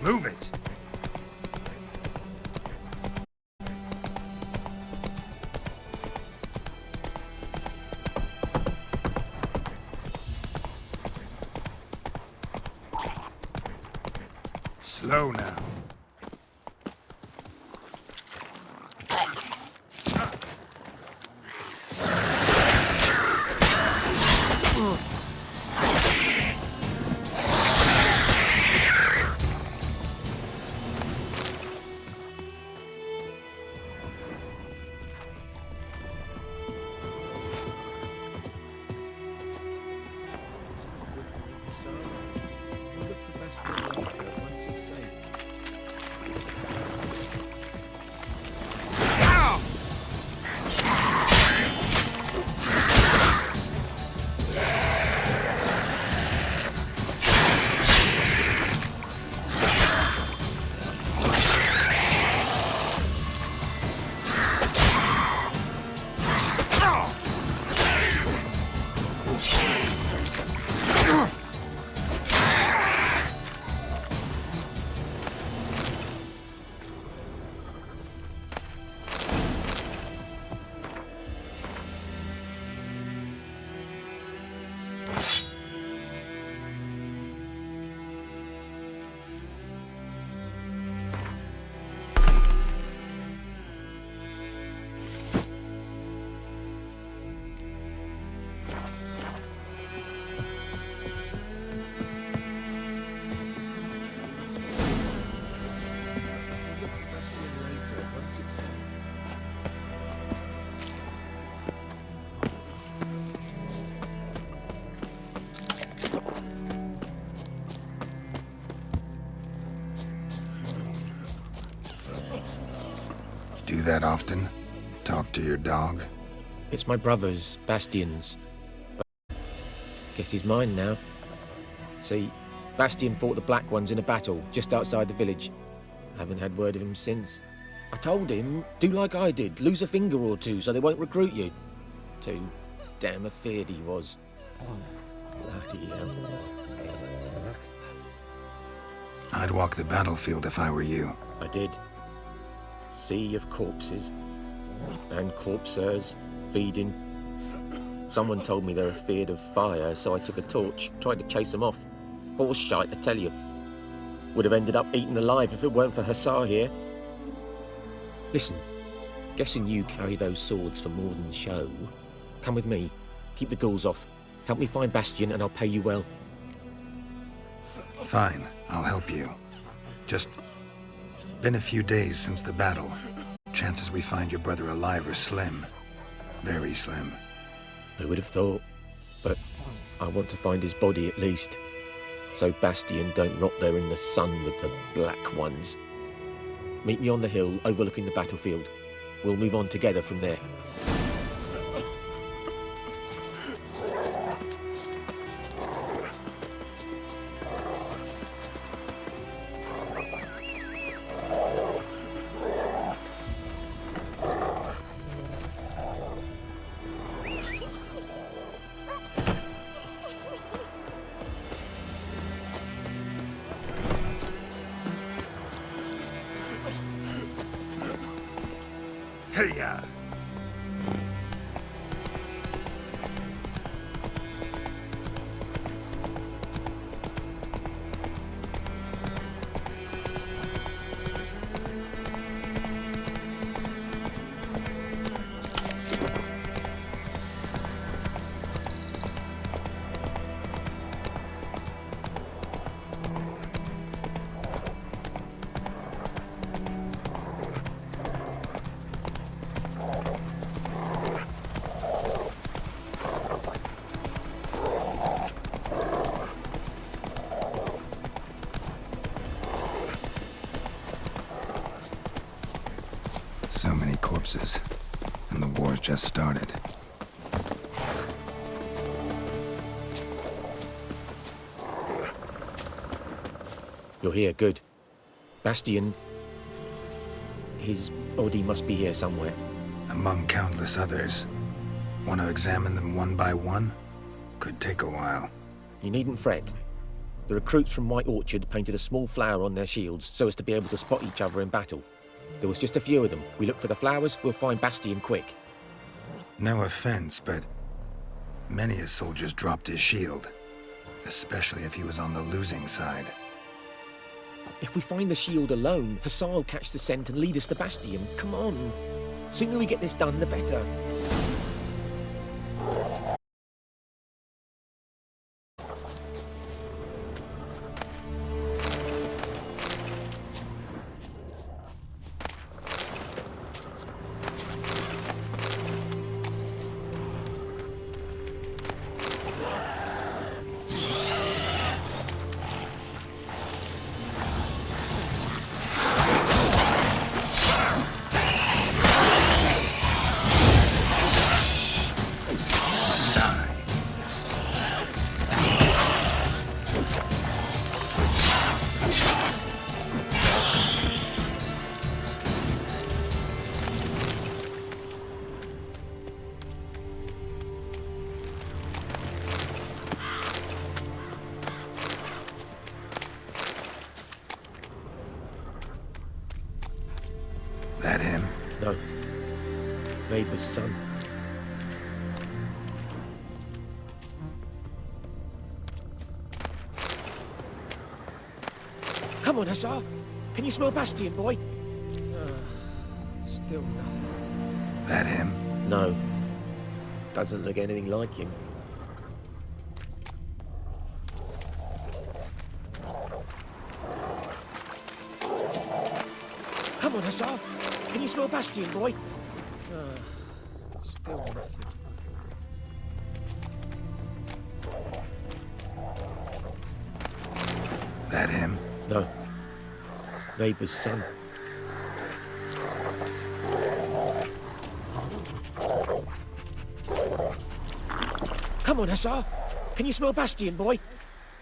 Move it! Slow now. Look for Bastion later, once it's safe. Do that often? Talk to your dog? It's my brother's, Bastion's. But guess he's mine now. See, Bastion fought the Black Ones in a battle just outside the village. I haven't had word of him since. I told him, do like I did, lose a finger or two so they won't recruit you. Too damn afeard he was. Bloody hell. I'd walk the battlefield if I were you. I did. Sea of corpses. And corpsers, feeding. Someone told me they were feared of fire, so I took a torch, tried to chase them off. Horse shite, I tell you. Would have ended up eaten alive if it weren't for Hussar here. Listen, guessing you carry those swords for more than show. Come with me, keep the ghouls off. Help me find Bastion and I'll pay you well. Fine, I'll help you. Just been a few days since the battle. Chances we find your brother alive are slim. Very slim. Who would have thought? But I want to find his body at least. So Bastion don't rot there in the sun with the Black Ones. Meet me on the hill overlooking the battlefield. We'll move on together from there. Hey-ya! So many corpses, and the war's just started. You're here, good. Bastion... his body must be here somewhere. Among countless others. Want to examine them one by one? Could take a while. You needn't fret. The recruits from White Orchard painted a small flower on their shields so as to be able to spot each other in battle. There was just a few of them. We look for the flowers, we'll find Bastion quick. No offense, but many a soldier's dropped his shield, especially if he was on the losing side. If we find the shield alone, Hussar will catch the scent and lead us to Bastion. Come on. Sooner we get this done, the better. That him? No. Neighbor's son. Come on, Hussar. Can you smell Bastion, boy? Still nothing. That him? No. Doesn't look anything like him. Come on, Hussar. Can you smell Bastion, boy? Still nothing. That him? No. Neighbor's son. Come on, Hussar. Can you smell Bastion, boy?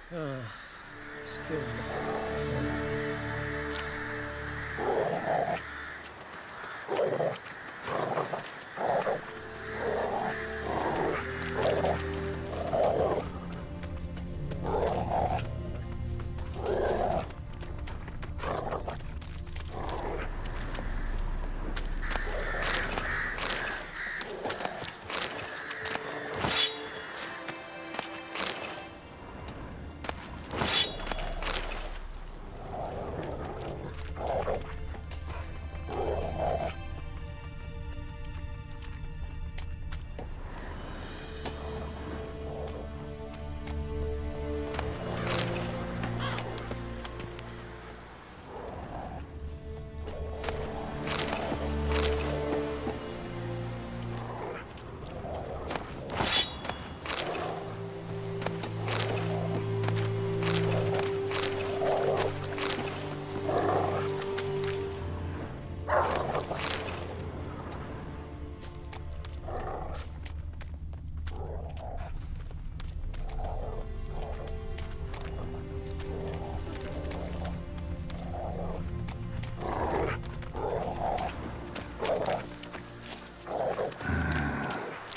Still nothing.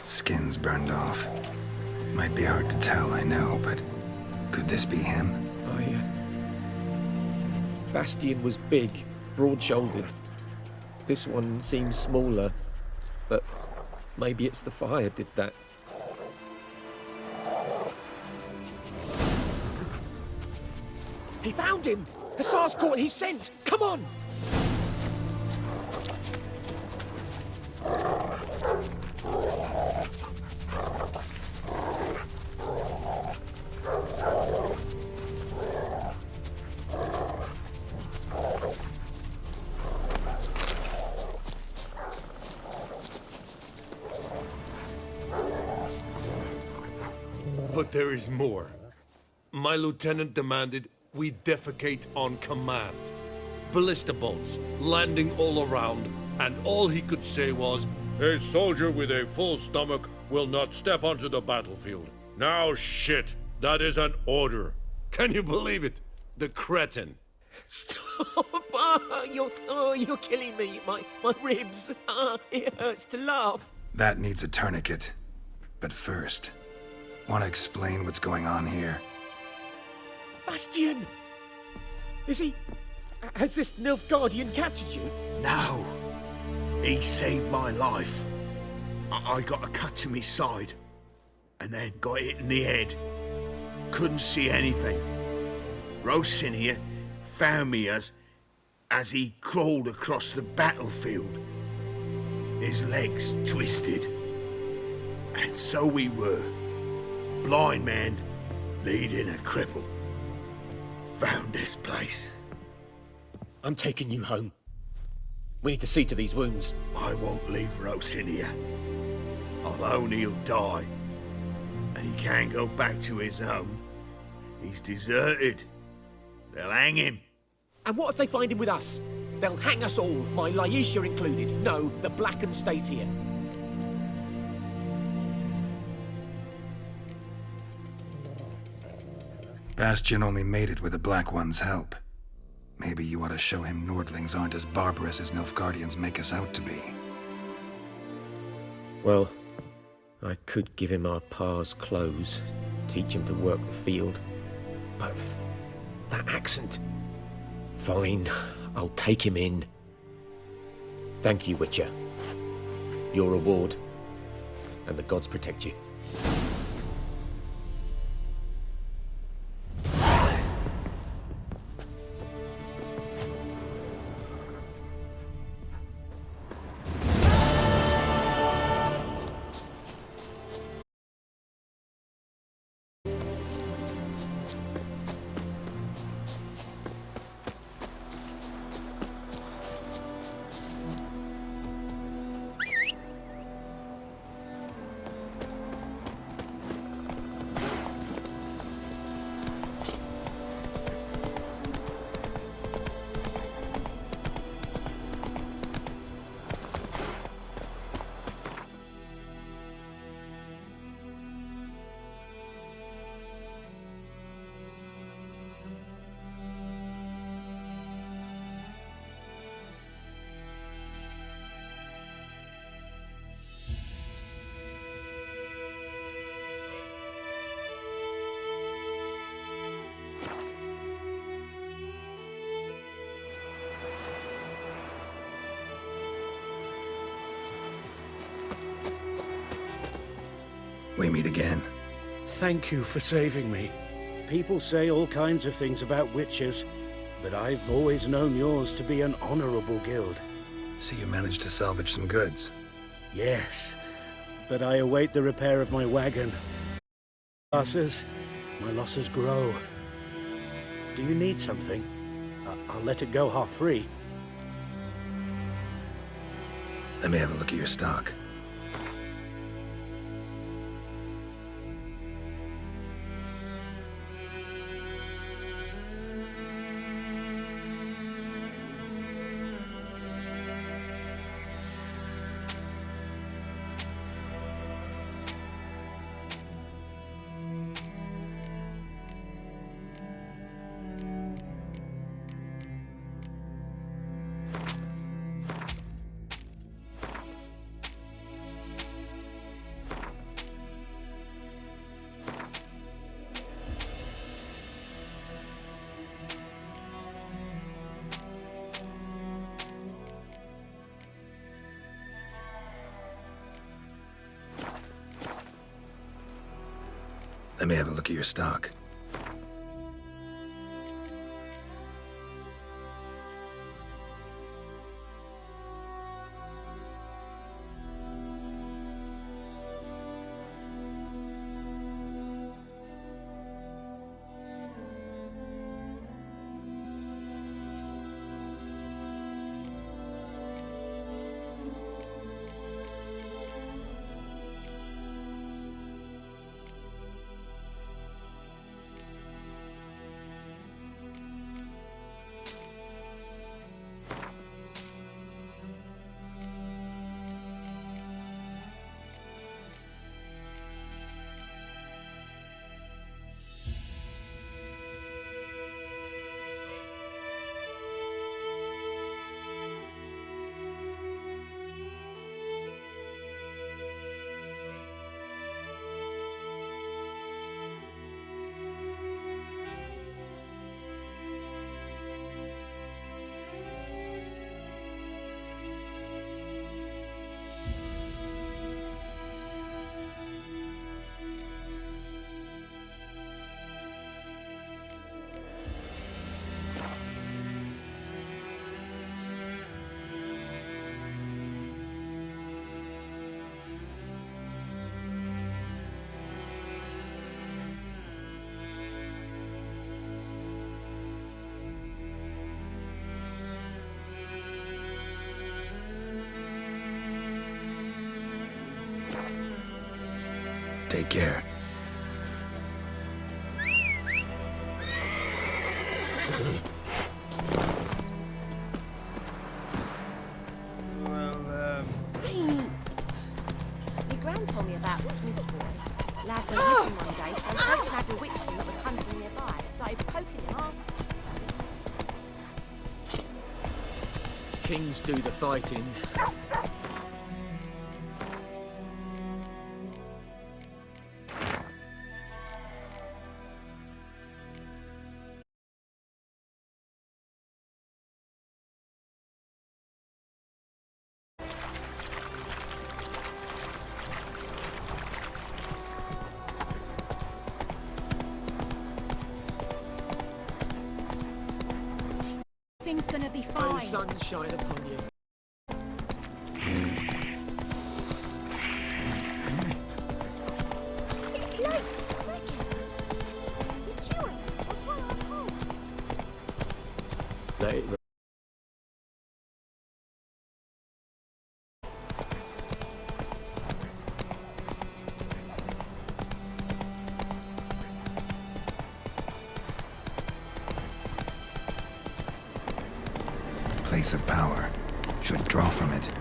Skin's burned off. Might be hard to tell, I know, but could this be him? Bastion was big, broad-shouldered. This one seems smaller, but maybe it's the fire did that. He found him! Hussar's caught his scent! Come on! But there is more. My lieutenant demanded we defecate on command. Ballista bolts, landing all around, and all he could say was, "A soldier with a full stomach will not step onto the battlefield." Now shit, that is an order. Can you believe it? The cretin. Stop! You're killing me. My ribs. It hurts to laugh. That needs a tourniquet. But first, want to explain what's going on here? Bastian! Is he... Has this Nilfgaardian captured you? No. He saved my life. I got a cut to my side, and then got hit in the head. Couldn't see anything. Rosinia found me as he crawled across the battlefield. His legs twisted. And so we were. Blind man leading a cripple. Found this place. I'm taking you home. We need to see to these wounds. I won't leave Rosinia. Alone he'll die. And he can't go back to his home. He's deserted. They'll hang him. And what if they find him with us? They'll hang us all, my Laisha included. No, the Blacken stays here. Bastian only made it with the Black One's help. Maybe you ought to show him Nordlings aren't as barbarous as Nilfgaardians make us out to be. Well, I could give him our pa's clothes, teach him to work the field. But that accent... Fine, I'll take him in. Thank you, Witcher. Your reward, and the gods protect you. We meet again. Thank you for saving me. People say all kinds of things about witches, but I've always known yours to be an honorable guild. So you managed to salvage some goods? Yes, but I await the repair of my wagon. My losses grow. Do you need something? I'll let it go half free. Let me have a look at your stock. Let me have a look at your stock. Take care. My gran told me about the Smith's boy. Lad went missing one day, so folk nabbed a witchman that was hunting nearby. Started poking him, asking. Kings do the fighting. Things gonna be May the fine. sun shine upon you. Look, crickets. You're chewing. What's wrong with the hole? Let it Place of power. Should draw from it.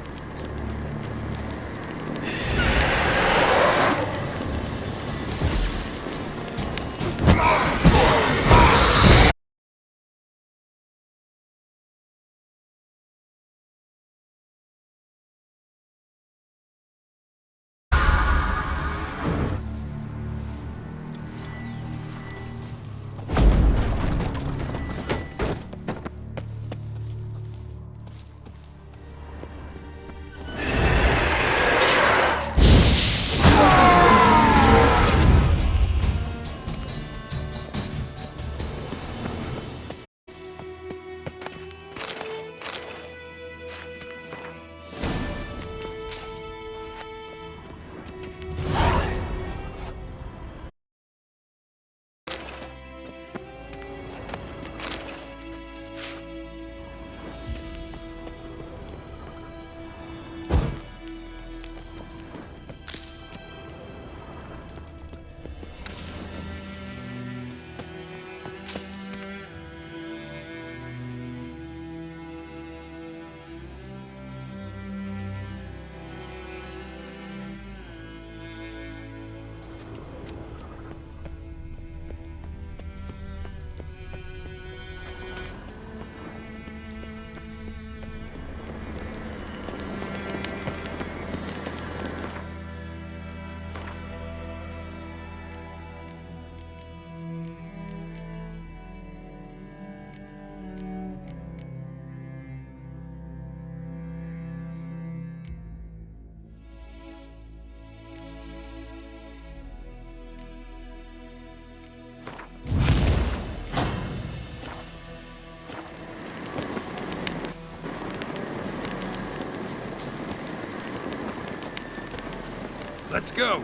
Let's go.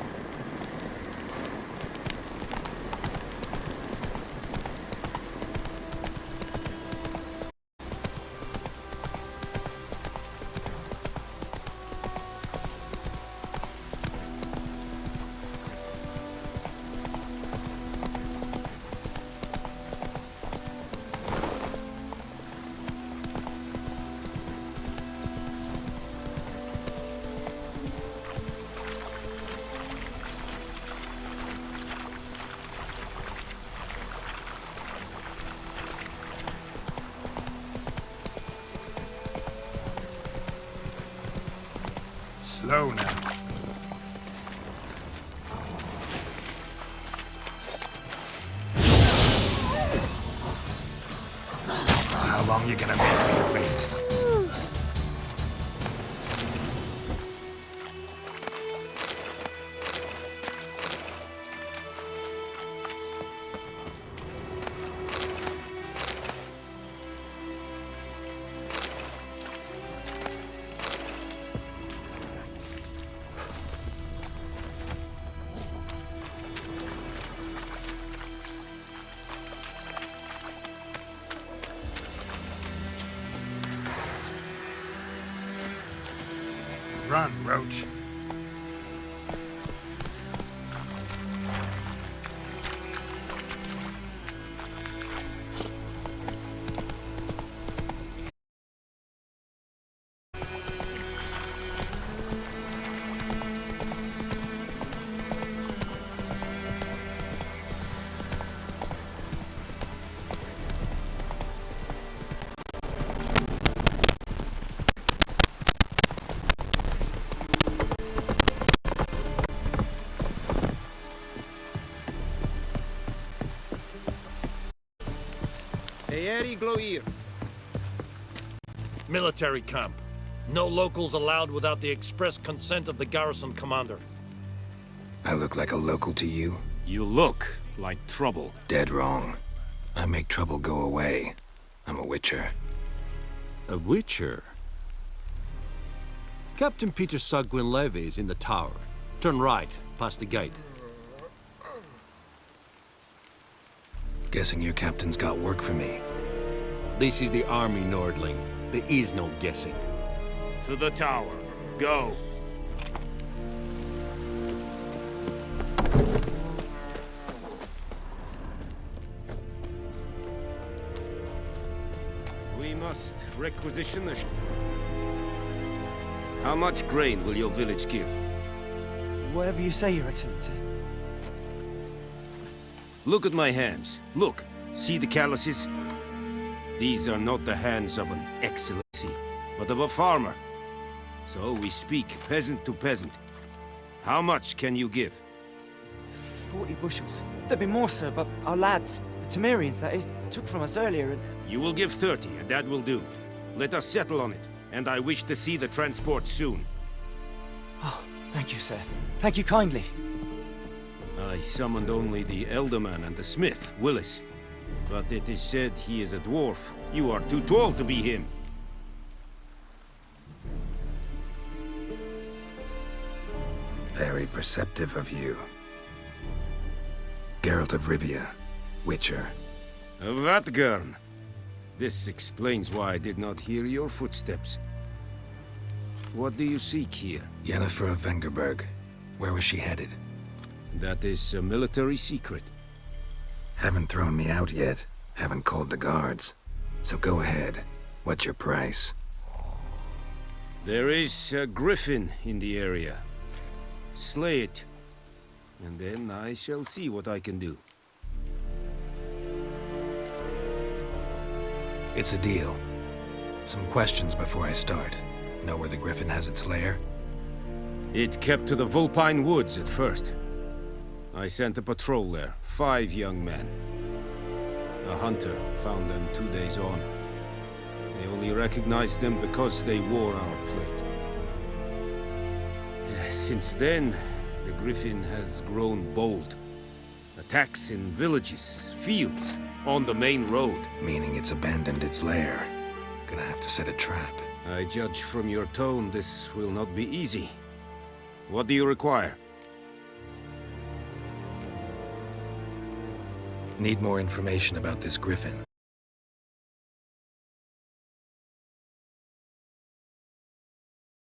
Slow now. How long you gonna make me wait? Run, Roach. Keeri Gloir. Military camp. No locals allowed without the express consent of the garrison commander. I look like a local to you? You look like trouble. Dead wrong. I make trouble go away. I'm a witcher. A witcher? Captain Peter Sagwin Levy is in the tower. Turn right, past the gate. Guessing your captain's got work for me. This is the army, Nordling. There is no guessing. To the tower. Go. We must requisition the How much grain will your village give? Whatever you say, Your Excellency. Look at my hands. Look. See the calluses? These are not the hands of an excellency, but of a farmer. So we speak peasant to peasant. How much can you give? 40 bushels. There'd be more, sir, but our lads, the Temerians, that is, took from us earlier and... You will give 30, and that will do. Let us settle on it, and I wish to see the transport soon. Oh, thank you, sir. Thank you kindly. I summoned only the Elderman and the smith, Willis. But it is said he is a dwarf. You are too tall to be him. Very perceptive of you. Geralt of Rivia, Witcher. Vatgern. This explains why I did not hear your footsteps. What do you seek here? Yennefer of Vengerberg. Where was she headed? That is a military secret. Haven't thrown me out yet. Haven't called the guards. So go ahead. What's your price? There is a griffin in the area. Slay it. And then I shall see what I can do. It's a deal. Some questions before I start. Know where the griffin has its lair? It kept to the Vulpine Woods at first. I sent a patrol there, 5 young men. A hunter found them 2 days on. They only recognized them because they wore our plate. Since then, the griffin has grown bold. Attacks in villages, fields, on the main road. Meaning it's abandoned its lair. Gonna have to set a trap. I judge from your tone this will not be easy. What do you require? Need more information about this griffin.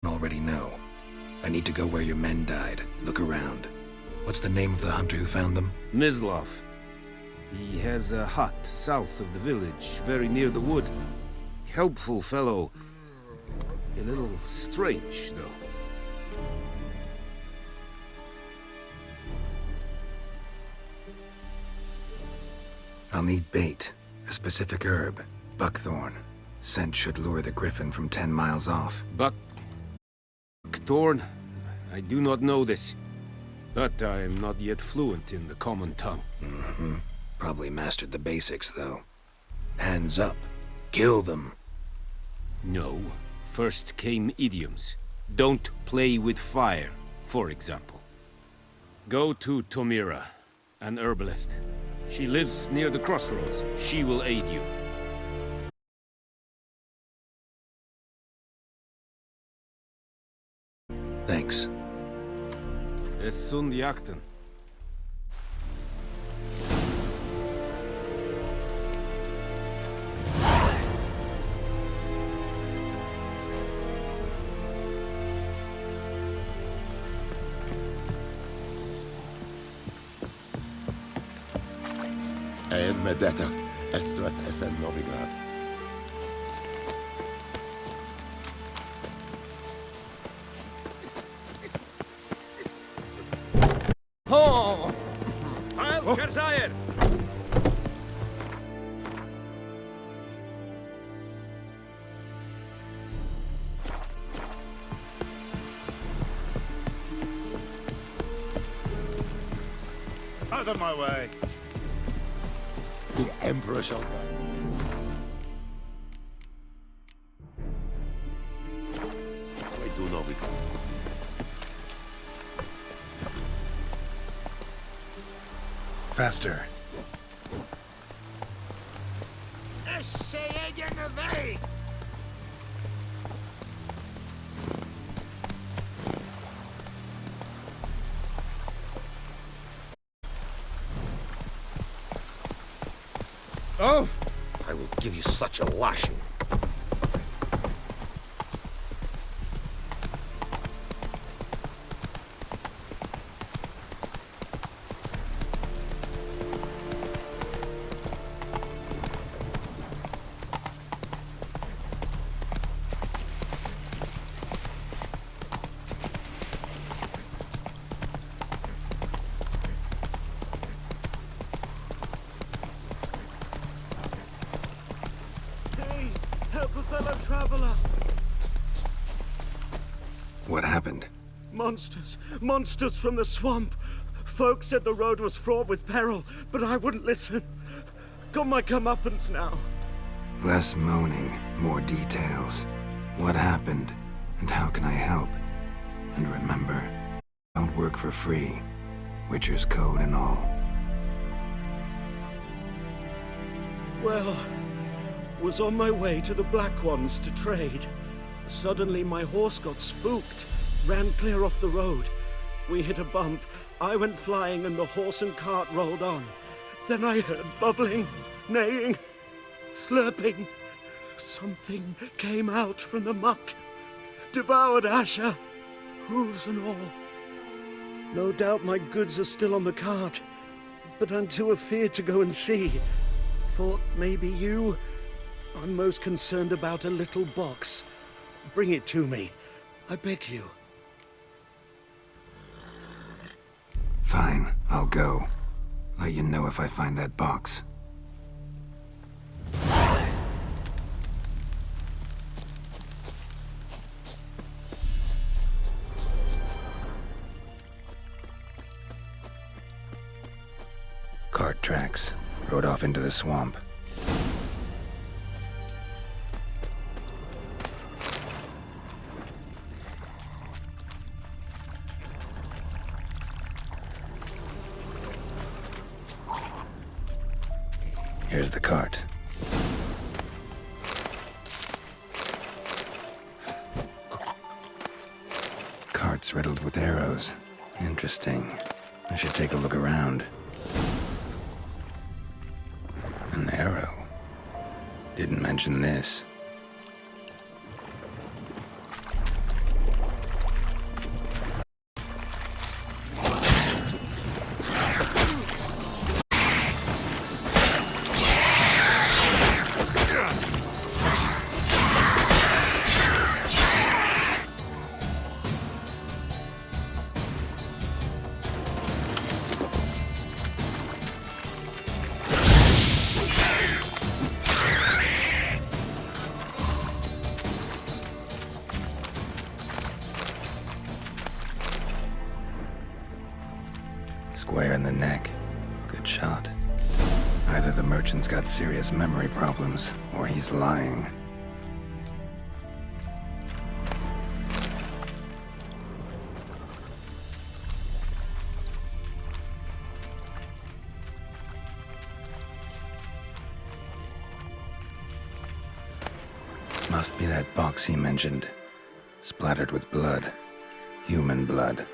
Already know. I need to go where your men died. Look around. What's the name of the hunter who found them? Mislav. He has a hut south of the village, very near the wood. Helpful fellow. A little strange, though. I'll need bait, a specific herb, buckthorn. Scent should lure the griffin from 10 miles off. Buckthorn? I do not know this. But I am not yet fluent in the common tongue. Probably mastered the basics, though. Hands up. Kill them. No. First came idioms. Don't play with fire, for example. Go to Tomira, an herbalist. She lives near the crossroads. She will aid you. Thanks. Es sunt jakten. En Medetta, Estrat Esen Novigrad. Oh! Heil Kerzayer! Out of my way! The Emperor shall guide me. tu nowy. Faster. Esse é yennefer! Oh! I will give you such a lashing. Help a fellow traveler! What happened? Monsters! Monsters from the swamp! Folk said the road was fraught with peril, but I wouldn't listen. Got my comeuppance now. Less moaning, more details. What happened, and how can I help? And remember, don't work for free. Witcher's code and all. Well, was on my way to the Black Ones to trade. Suddenly my horse got spooked, ran clear off the road. We hit a bump, I went flying and the horse and cart rolled on. Then I heard bubbling, neighing, slurping. Something came out from the muck, devoured Asher, hooves and all. No doubt my goods are still on the cart, but I'm too afeard to go and see. Thought maybe you... I'm most concerned about a little box. Bring it to me. I beg you. Fine, I'll go. Let you know if I find that box. Cart tracks. Rode off into the swamp. Here's the cart. Cart's riddled with arrows. Interesting. I should take a look around. An arrow. Didn't mention this. Square in the neck. Good shot. Either the merchant's got serious memory problems, or he's lying. Must be that box he mentioned. Splattered with blood. Human blood.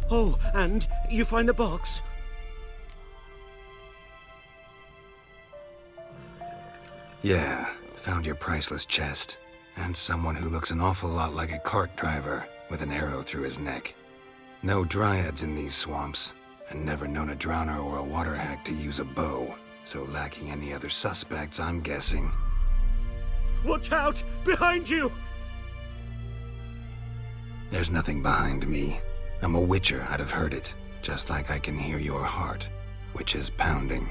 Oh, and you find the box? Yeah, found your priceless chest. And someone who looks an awful lot like a cart driver with an arrow through his neck. No dryads in these swamps, and never known a drowner or a water hag to use a bow. So lacking any other suspects, I'm guessing. Watch out! Behind you! There's nothing behind me. I'm a witcher, I'd have heard it. Just like I can hear your heart, which is pounding,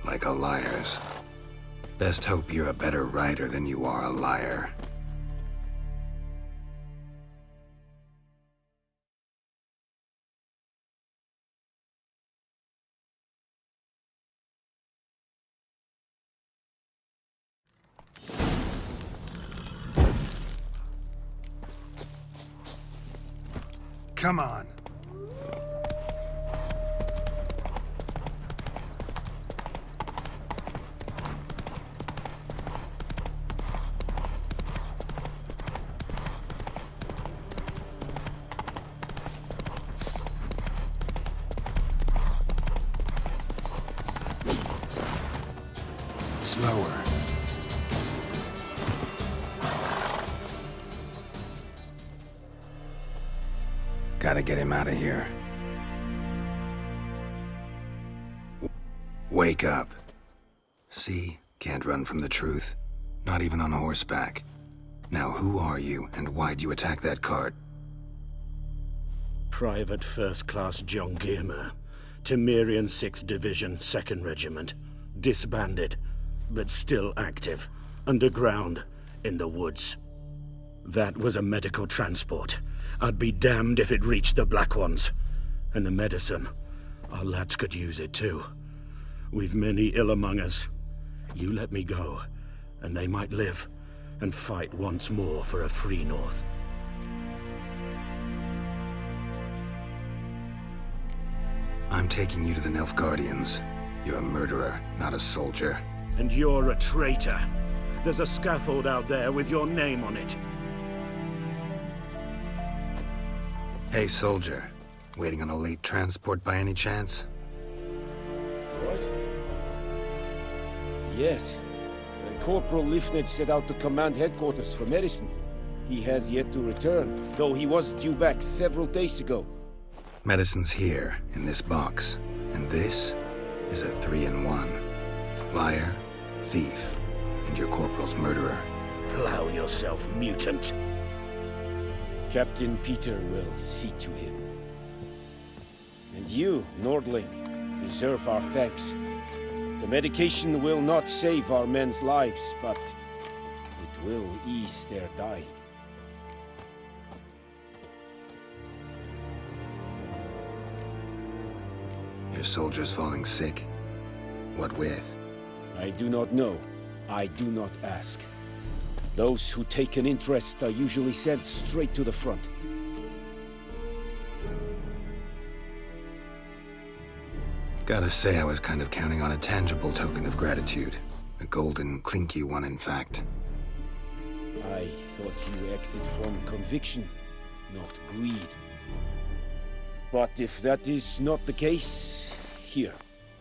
like a liar's. Best hope you're a better rider than you are a liar. Come on. Slower. Gotta get him out of here. Wake up. See? Can't run from the truth. Not even on horseback. Now who are you, and why'd you attack that cart? Private First Class John Giermer, Temerian 6th Division, 2nd Regiment. Disbanded, but still active. Underground, in the woods. That was a medical transport. I'd be damned if it reached the Black Ones. And the medicine, our lads could use it too. We've many ill among us. You let me go, and they might live, and fight once more for a free North. I'm taking you to the Nilfgaardians. You're a murderer, not a soldier. And you're a traitor. There's a scaffold out there with your name on it. Hey, soldier. Waiting on a late transport by any chance? What? Yes. Corporal Lifned set out to command headquarters for medicine. He has yet to return, though he was due back several days ago. Medicine's here, in this box. And this is a 3-in-1. Liar, thief, and your corporal's murderer. Plow yourself, mutant. Captain Peter will see to him. And you, Nordling, deserve our thanks. The medication will not save our men's lives, but it will ease their dying. Your soldiers falling sick? What with? I do not know. I do not ask. Those who take an interest are usually sent straight to the front. Gotta say, I was kind of counting on a tangible token of gratitude. A golden, clinky one, in fact. I thought you acted from conviction, not greed. But if that is not the case, here.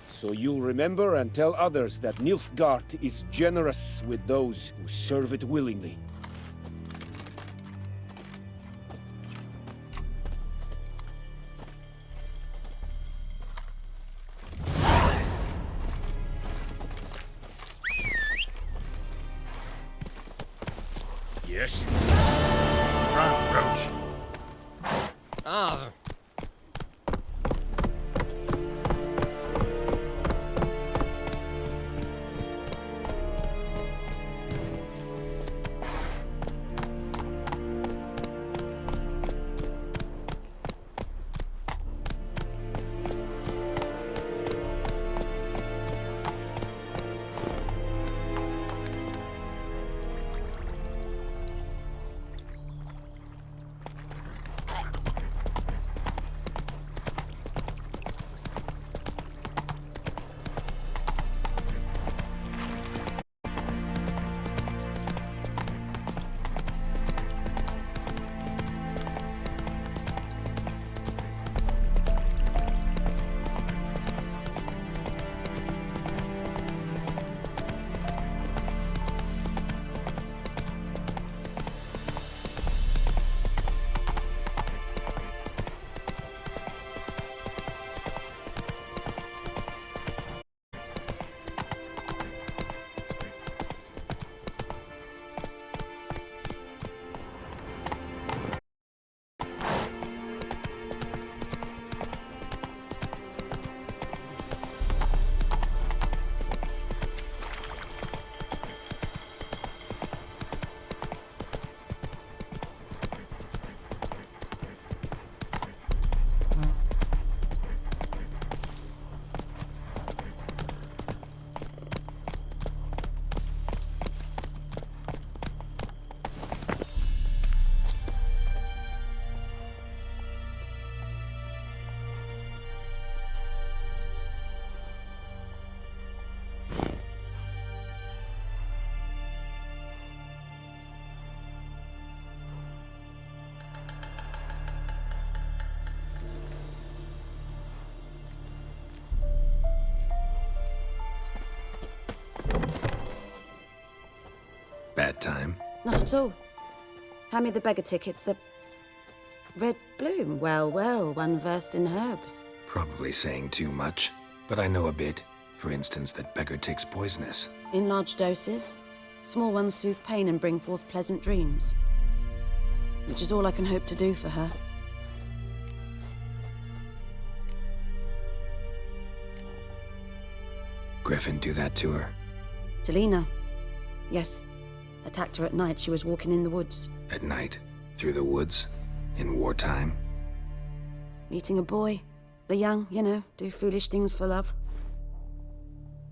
So you'll remember and tell others that Nilfgaard is generous with those who serve it willingly. Yes? Roach. Ah. time? Not at all. Hand me the beggar tickets, the red bloom. Well, well, one versed in herbs. Probably saying too much, but I know a bit. For instance, that beggar tick's poisonous. In large doses. Small ones soothe pain and bring forth pleasant dreams. Which is all I can hope to do for her. Griffin do that to her? Delina. Yes. Attacked her at night. She was walking in the woods. At night? Through the woods? In wartime? Meeting a boy. The young, you know, do foolish things for love.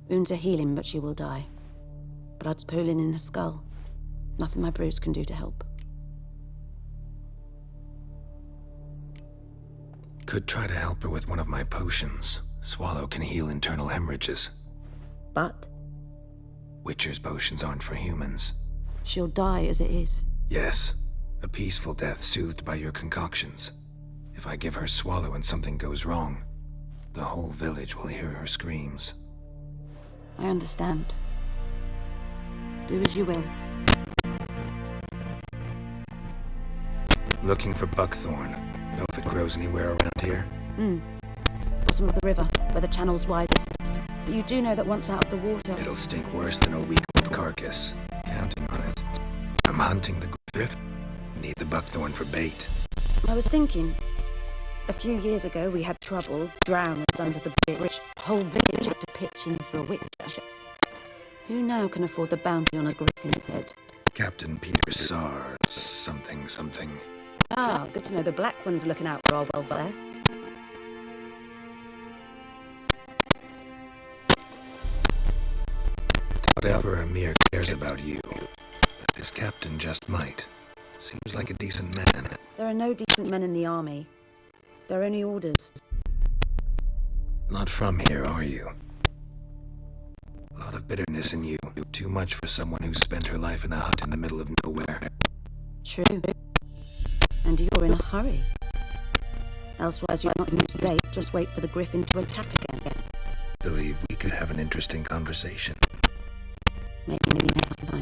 Wounds are healing, but she will die. Blood's pooling in her skull. Nothing my bruise can do to help. Could try to help her with one of my potions. Swallow can heal internal hemorrhages. But? Witcher's potions aren't for humans. She'll die as it is. Yes. A peaceful death soothed by your concoctions. If I give her Swallow and something goes wrong, the whole village will hear her screams. I understand. Do as you will. Looking for buckthorn. Know if it grows anywhere around here? Bottom of the river, where the channel's widest. But you do know that once out of the water... It'll stink worse than a week-old carcass. Counting on it. I'm hunting the griffin. Need the buckthorn for bait. I was thinking... A few years ago, we had trouble, drowned under the bridge. Whole village had to pitch in for a witcher. Who now can afford the bounty on a griffin's head? Captain Peter Sar... something. Ah, good to know the Black One's looking out for our welfare. Whatever Emir cares about you, but this captain just might. Seems like a decent man. There are no decent men in the army. They're only orders. Not from here, are you? A lot of bitterness in you. Too much for someone who spent her life in a hut in the middle of nowhere. True. And you're in a hurry. Elsewise you'd not use bait, just wait for the griffin to attack again. Believe we could have an interesting conversation. Maybe next time.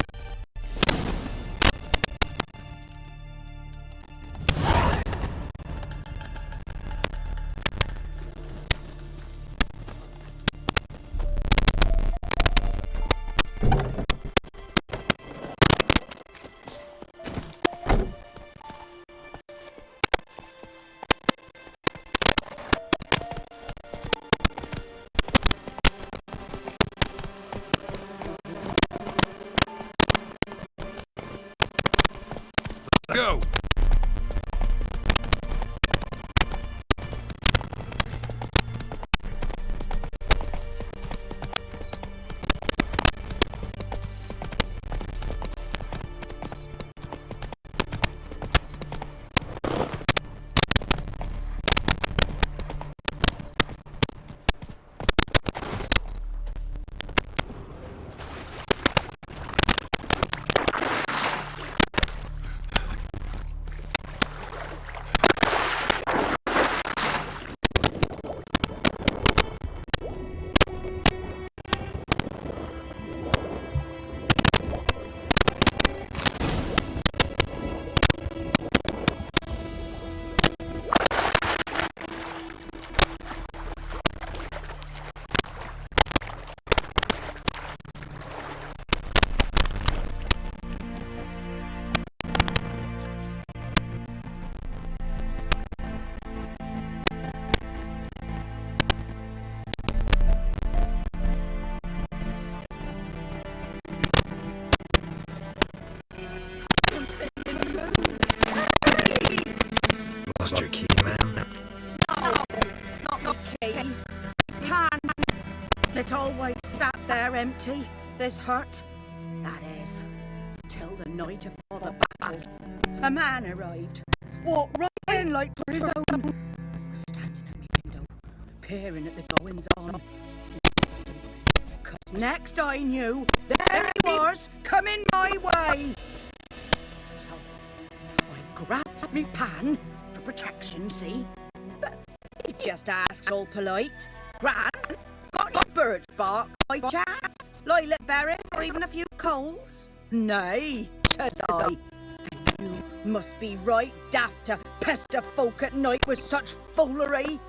Go! Lost your key, ma'am? No, not the key. Pan. It always sat there empty, this hut. That is, till the night before the battle. A man arrived, walked right in like for his own. Was standing at my window, peering at the goings-on. Cause next I knew, there he was, coming my way. So, I grabbed me pan, for protection, see? But he just asks all polite. Gran, got any birch bark by chance? Lilac berries or even a few coals? Nay, says I. And you must be right daft to pester folk at night with such foolery.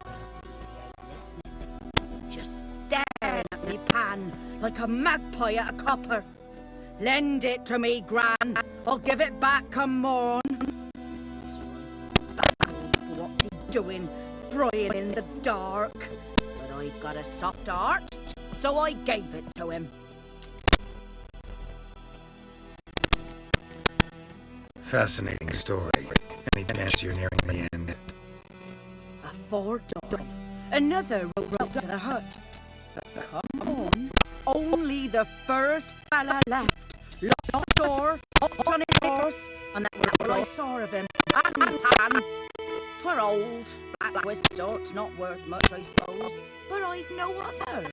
I sees ye ain't listening, just staring at me pan like a magpie at a copper. Lend it to me, Gran. I'll give it back come morn. He's right baffled for what's he doing, frying in the dark. But I've got a soft heart, so I gave it to him. Fascinating story. Any chance you're nearing the end? Before dawn, another rode to the hut. But come on, only the first fella left. Locked the door, hopped on his horse, and that was all I saw of him. And pan. 'Twere old, black sort, not worth much, I suppose, but I've no other.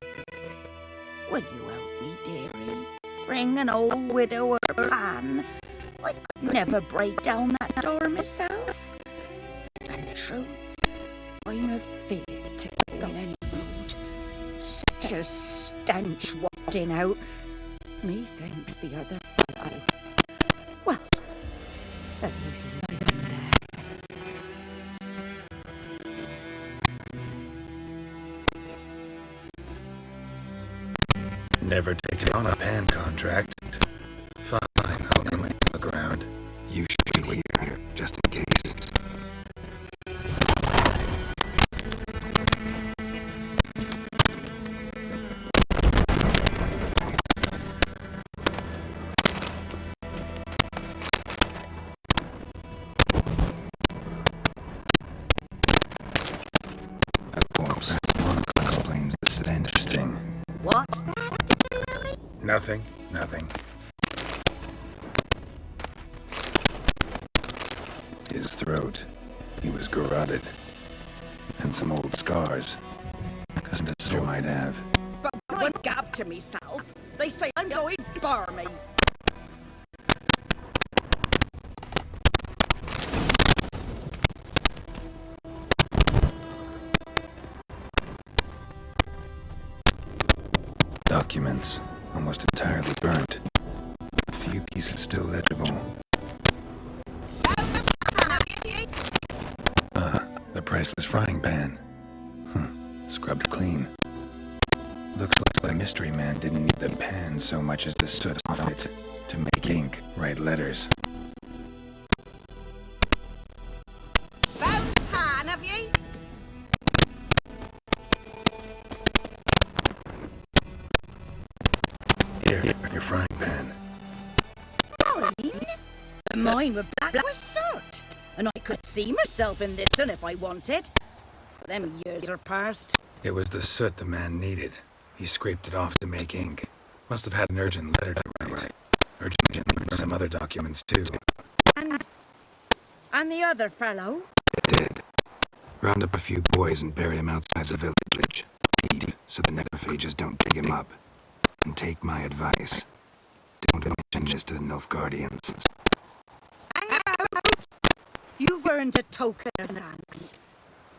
Will you help me, dearie? Bring an old widower pan. I could never break down that door myself. And the truth, I'm afeard to go in any mood. Such a stench wafting out. Methinks the other fellow. Well, that he's lying there. Never taken on a pan contract. Fine, I'll come and look around. You should wait here, just in case. A corpse. One explains the stench thing. What's that? Nothing. His throat. He was garroted. And some old scars. Cousin a sister might have. But I gab to myself. They say I'm going barmy. Documents. Almost entirely burnt. A few pieces still legible. The priceless frying pan. Scrubbed clean. Looks like the mystery man didn't need the pan so much as the soot off it to make ink, write letters. Found pan, have ye? Here, your frying pan. Mine? Mine were black with soot. And I could see myself in this one if I wanted. Them years are past. It was the soot the man needed. He scraped it off to make ink. Must have had an urgent letter to write. Urgently, some other documents too. And the other fellow? Dead. Round up a few boys and bury him outside the village. Deep, so the necrophages don't dig him up. And take my advice. Don't mention this to the Nilfgaardians. Hang out! You've earned a token of thanks.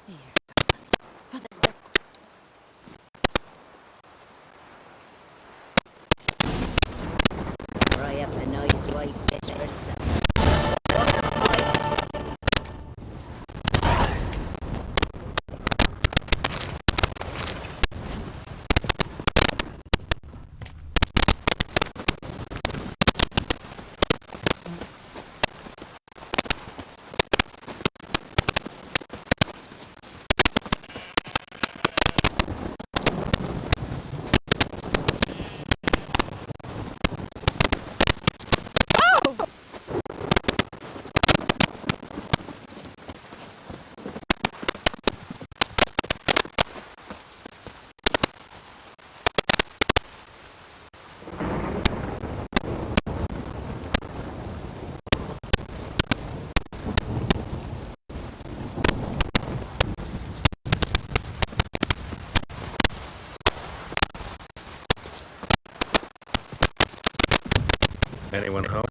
Here, son, for the road. Fry up a nice white dish for supper. Anyone home?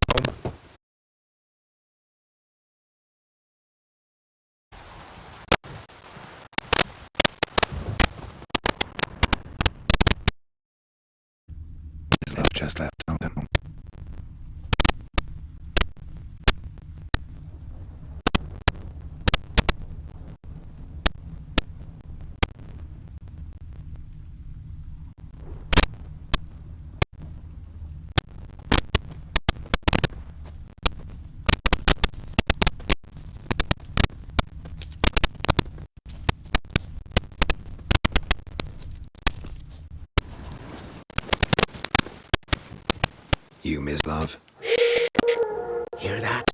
Just left home. You, Miss Love? Hear that?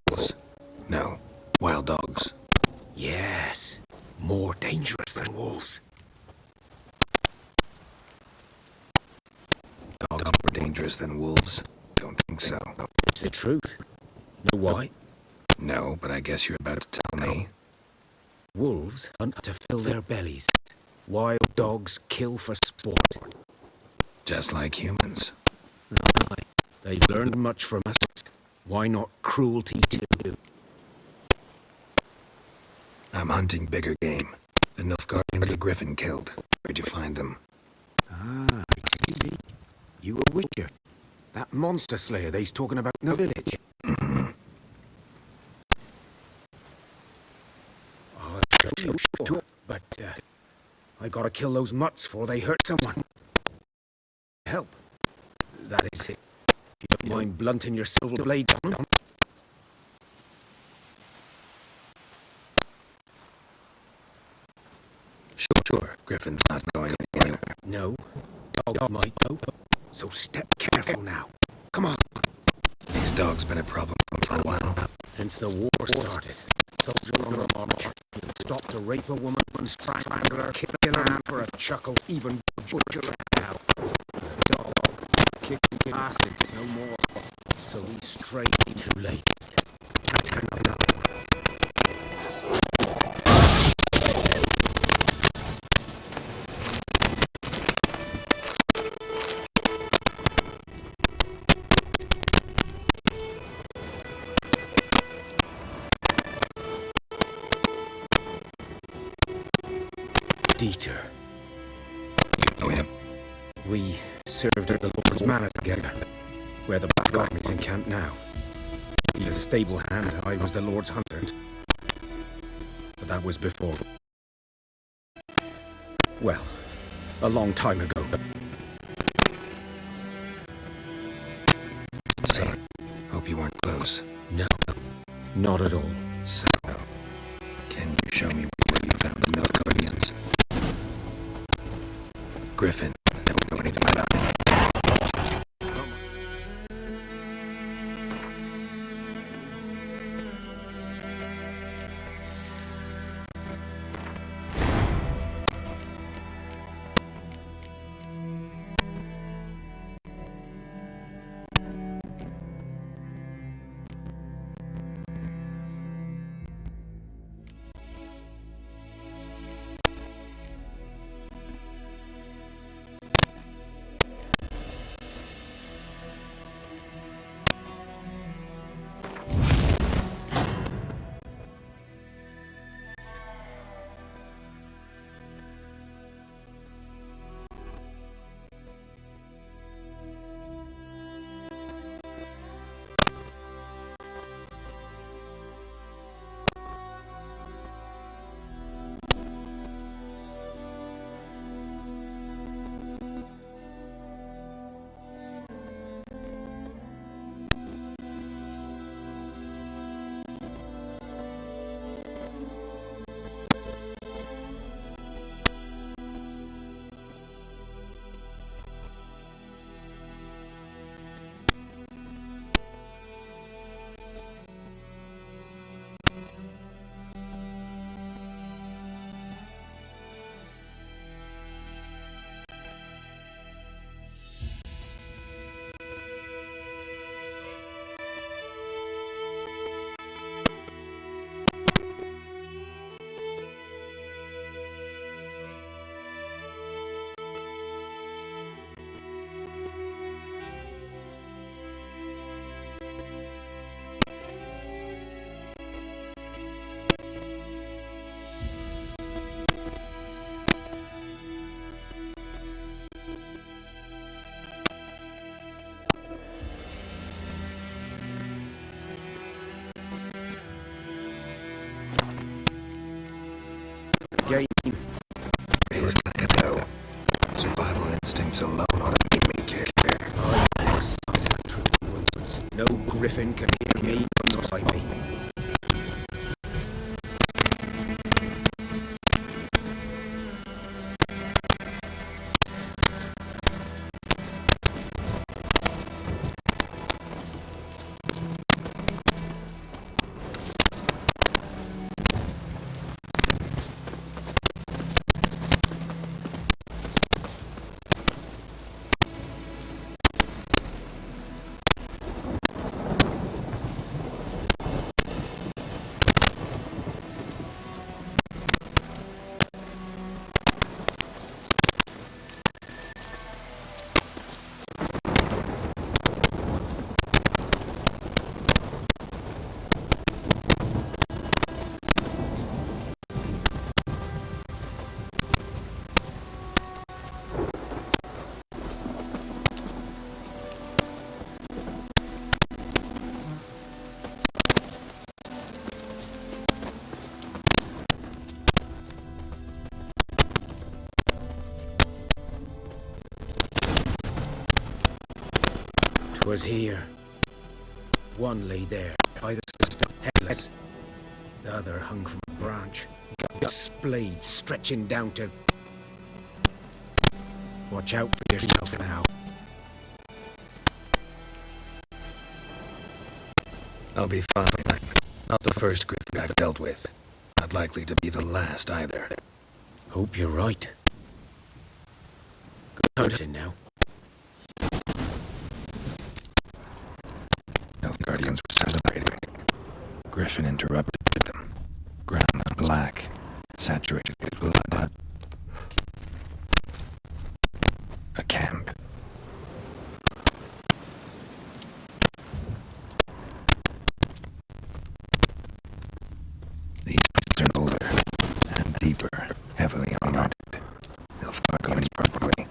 Wolves? No. Wild dogs. Yes. More dangerous than wolves. Dogs more dangerous than wolves? Don't think so. It's the truth. Know why? No, but I guess you're about to tell me. Wolves hunt to fill their bellies. Wild dogs kill for sport. Just like humans. Right. They've learned much from us. Why not cruelty too? I'm hunting bigger game. The Nilfgaardians the griffin killed. Where'd you find them? Ah, I see. You a witcher. That monster slayer they's talking about in the village. Oh, sure. But, I gotta kill those mutts before they hurt someone. Help. That is it. If you don't mind blunting your silver blade on them. Sure. Griffin's not going anywhere. No. Dogs might though. So step careful now. Come on. These dogs been a problem for a while. Since the war started, soldiers on the march stop to rape a woman and strangle her, kill her for a chuckle, even butcher her now. Dog, kicking bastards no more. So we stray too late. Can't turn another one. Dieter. You know him? We served at the Lord's Manor together, where the Black Army's encamped now. He's a stable hand, I was the Lord's hunter. But that was before. Well, a long time ago. Sorry. Hope you weren't close. No, not at all. So, can you show me where you found the Nilfgaardians? Griffin, don't know anything about him. Game. He's gotta go. Survival instincts alone ought to make you care. I was sussing through the woods. No griffin can hear me beside me. 'Twas here. One lay there, by the step, headless. The other hung from a branch, its blade stretching down to... Watch out for yourself now. I'll be fine. Not the first griffin I've dealt with. Not likely to be the last either. Hope you're right. Good hunting now. The guardians were celebrating. Griffin interrupted them. Ground black, saturated with blood. A camp. These are older and deeper, heavily armored. They'll fuck on you properly.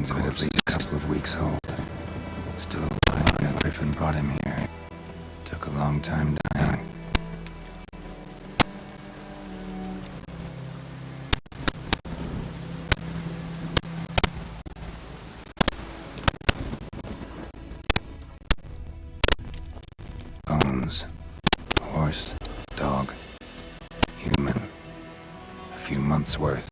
At least a couple of weeks old. Still alive when a griffin brought him here. Took a long time dying. Bones. Horse. Dog. Human. A few months' worth.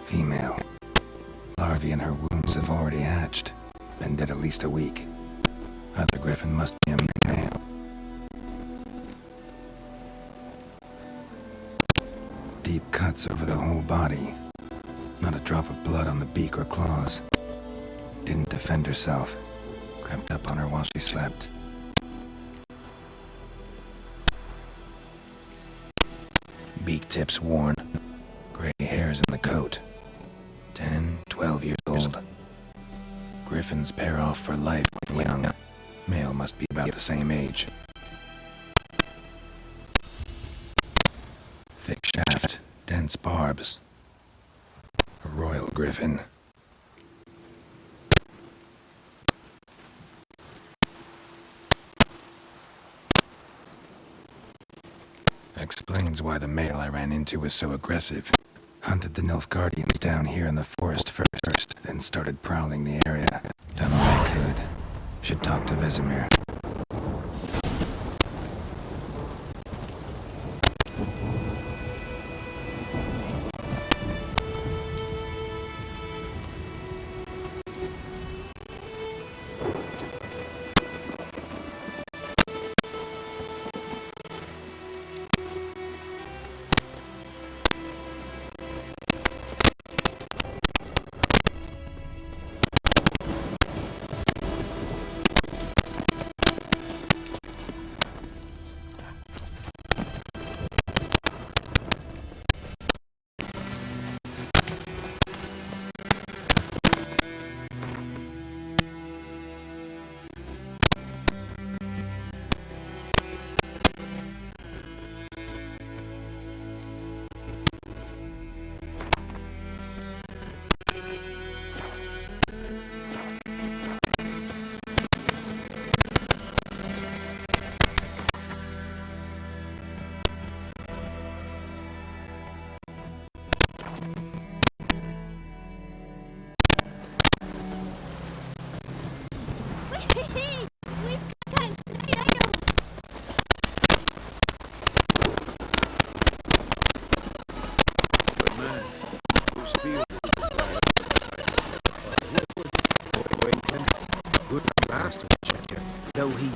Female. larvae in her wounds have already hatched. Been dead at least a week. Other griffin must be a male. Deep cuts over the whole body. Not a drop of blood on the beak or claws. Didn't defend herself. Crept up on her while she slept. Beak tips worn. Gray hairs in the coat. 10, 12 years old. Griffins pair off for life when young. Male must be about the same age. Thick shaft, dense barbs. A royal griffin. Explains why the male I ran into was so aggressive. Hunted the Nilfgaardians down here in the forest first, then started prowling the area. Done all I could. Should talk to Vesemir. Though he...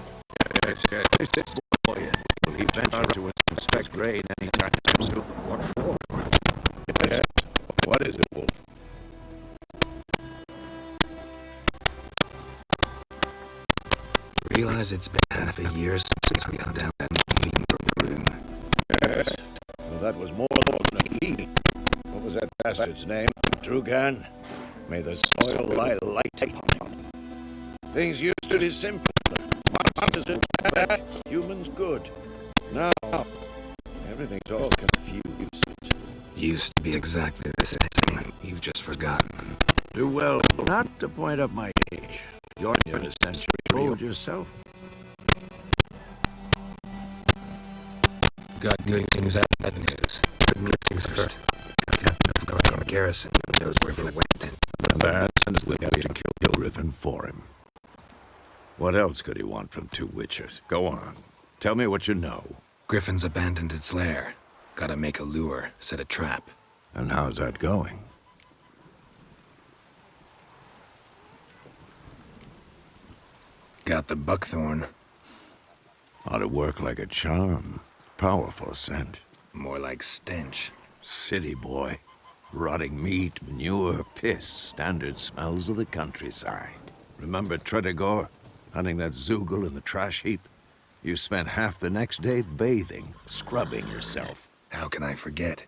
This boy will he venture to inspect grain anytime soon? What for? Yes. What is it, Wolf? Realize it's been half a year since we got down that fiend room. Yes. Well, that was more than a fiend. What was that bastard's name? Drugan? May the soil lie light upon him. Things used to be simple. Monsters bad, humans good. Now, everything's all confused. Used to be exactly the same. You've just forgotten. Do well not to point up my age. You're near a century old yourself. Got good news and bad news. Good news first. Our garrison knows where he went. The bad is the guy to kill Griffin for him. What else could he want from two witchers? Go on. Tell me what you know. Griffin's abandoned its lair. Gotta make a lure, set a trap. And how's that going? Got the buckthorn. Ought to work like a charm. Powerful scent. More like stench. City boy. Rotting meat, manure, piss. Standard smells of the countryside. Remember Tredegor? Hunting that Zoogle in the trash heap? You spent half the next day bathing, scrubbing yourself. How can I forget?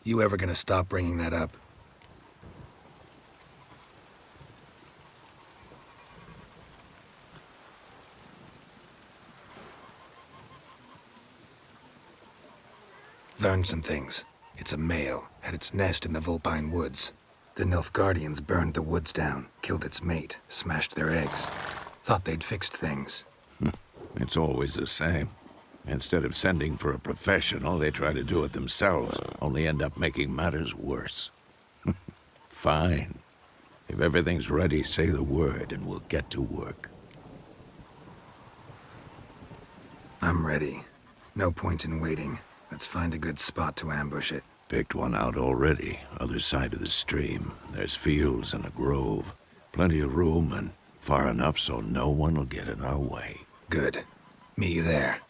You ever gonna stop bringing that up? Learned some things. It's a male, had its nest in the Vulpine Woods. The Nilfgaardians burned the woods down, killed its mate, smashed their eggs. Thought they'd fixed things. It's always the same. Instead of sending for a professional, they try to do it themselves, only end up making matters worse. Fine. If everything's ready, say the word and we'll get to work. I'm ready. No point in waiting. Let's find a good spot to ambush it. Picked one out already, other side of the stream. There's fields and a grove. Plenty of room and far enough so no one will get in our way. Good. Meet you there.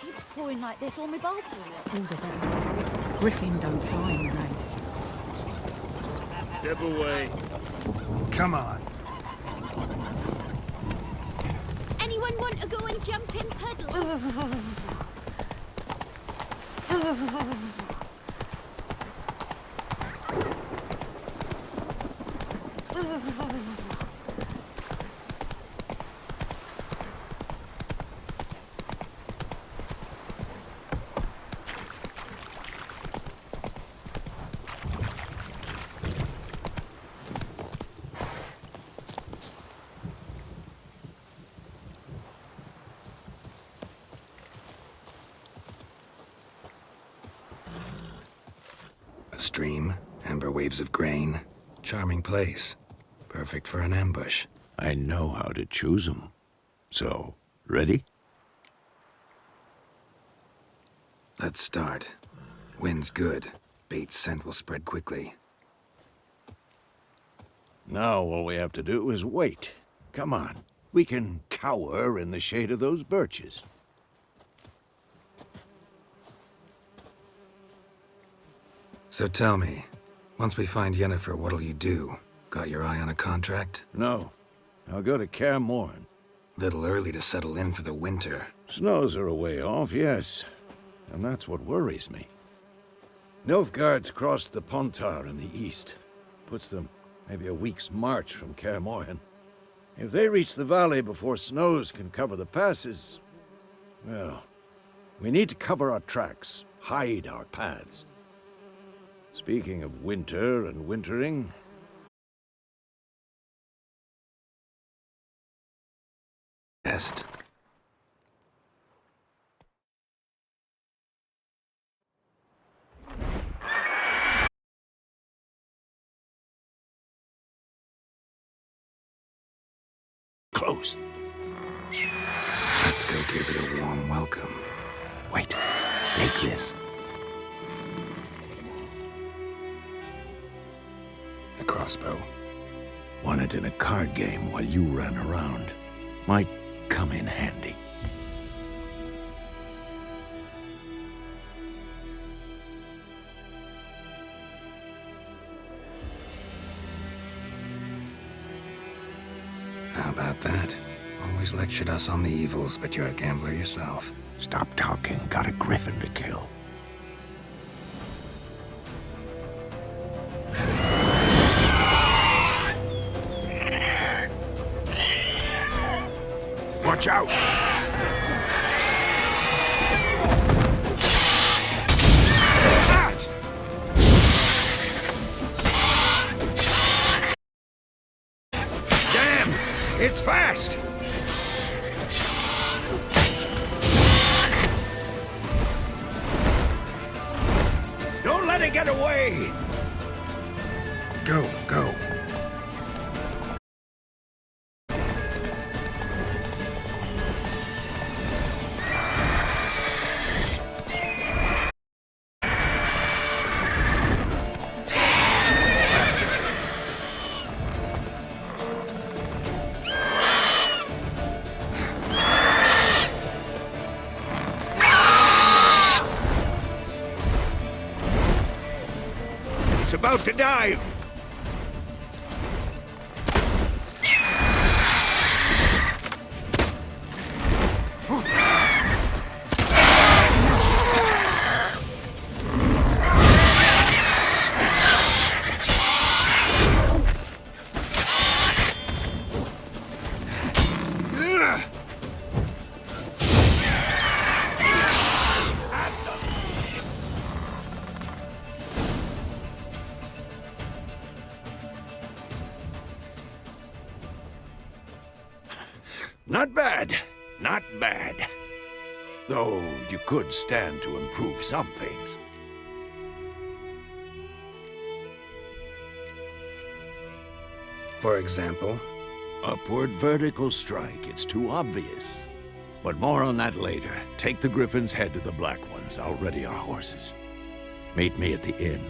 Keeps pouring like this, all my bulbs are Hold it down. Griffin don't fly in the rain. Step away. Come on. Anyone want to go and jump in puddles? A stream, amber waves of grain. Charming place. Perfect for an ambush. I know how to choose 'em. So, ready? Let's start. Wind's good. Bait's scent will spread quickly. Now all we have to do is wait. Come on. We can cower in the shade of those birches. So tell me, once we find Yennefer, what'll you do? Got your eye on a contract? No. I'll go to Kaer Morhen. Little early to settle in for the winter. Snows are a way off, yes. And that's what worries me. Nilfgaard's crossed the Pontar in the east. Puts them maybe a week's march from Kaer Morhen. If they reach the valley before snows can cover the passes, well, we need to cover our tracks, hide our paths. Speaking of winter and wintering... Best. Close. Let's go give it a warm welcome. Wait. Take this. A crossbow. Won it in a card game while you ran around. Might come in handy. How about that? Always lectured us on the evils, but you're a gambler yourself. Stop talking. Got a griffin to kill. Watch out! Damn! It's fast! Don't let it get away! Go, go. about to dive! Not bad. Not bad. Though you could stand to improve some things. For example? Upward vertical strike. It's too obvious. But more on that later. Take the Griffin's head to the Black Ones. I'll ready our horses. Meet me at the inn.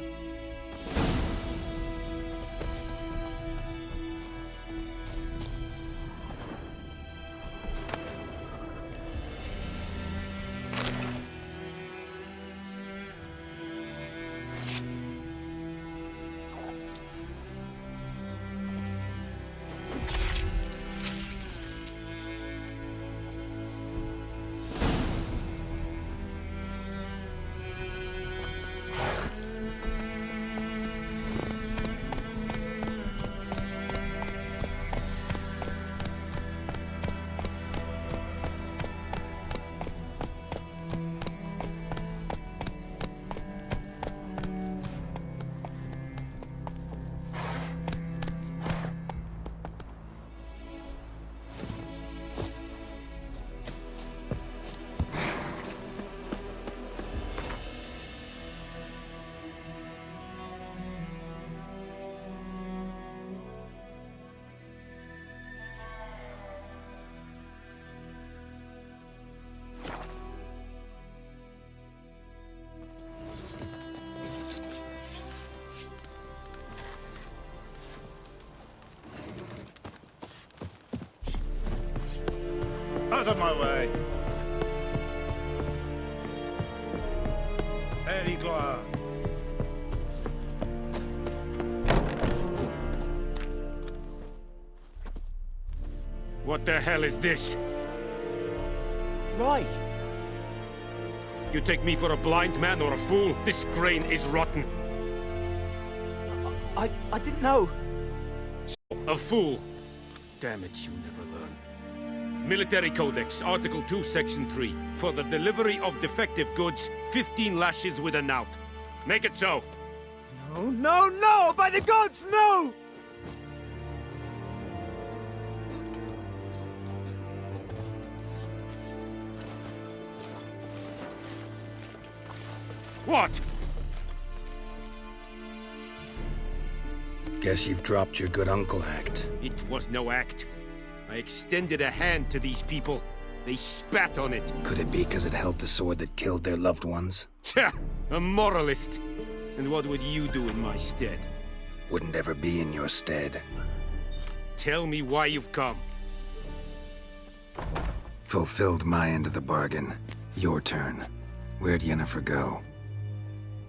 Out of my way! Very glad. What the hell is this? Right. You take me for a blind man or a fool? This grain is rotten. I didn't know. A fool. Damn it, you never learn. Military Codex, Article 2, Section 3. For the delivery of defective goods, 15 lashes with a knout. Make it so. No, no, no! By the gods, no! What? Guess you've dropped your good uncle act. It was no act. I extended a hand to these people. They spat on it. Could it be because it held the sword that killed their loved ones? Tja, a moralist. And what would you do in my stead? Wouldn't ever be in your stead. Tell me why you've come. Fulfilled my end of the bargain. Your turn. Where'd Yennefer go?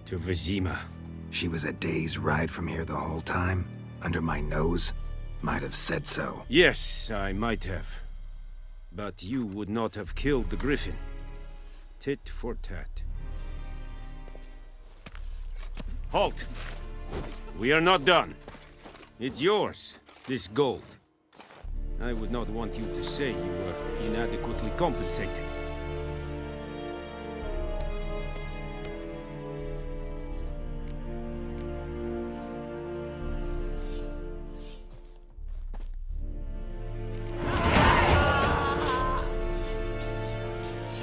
To Vizima. She was a day's ride from here the whole time? Under my nose? Might have said so. Yes, I might have. But you would not have killed the Griffin. Tit for tat. Halt! We are not done. It's yours, this gold. I would not want you to say you were inadequately compensated.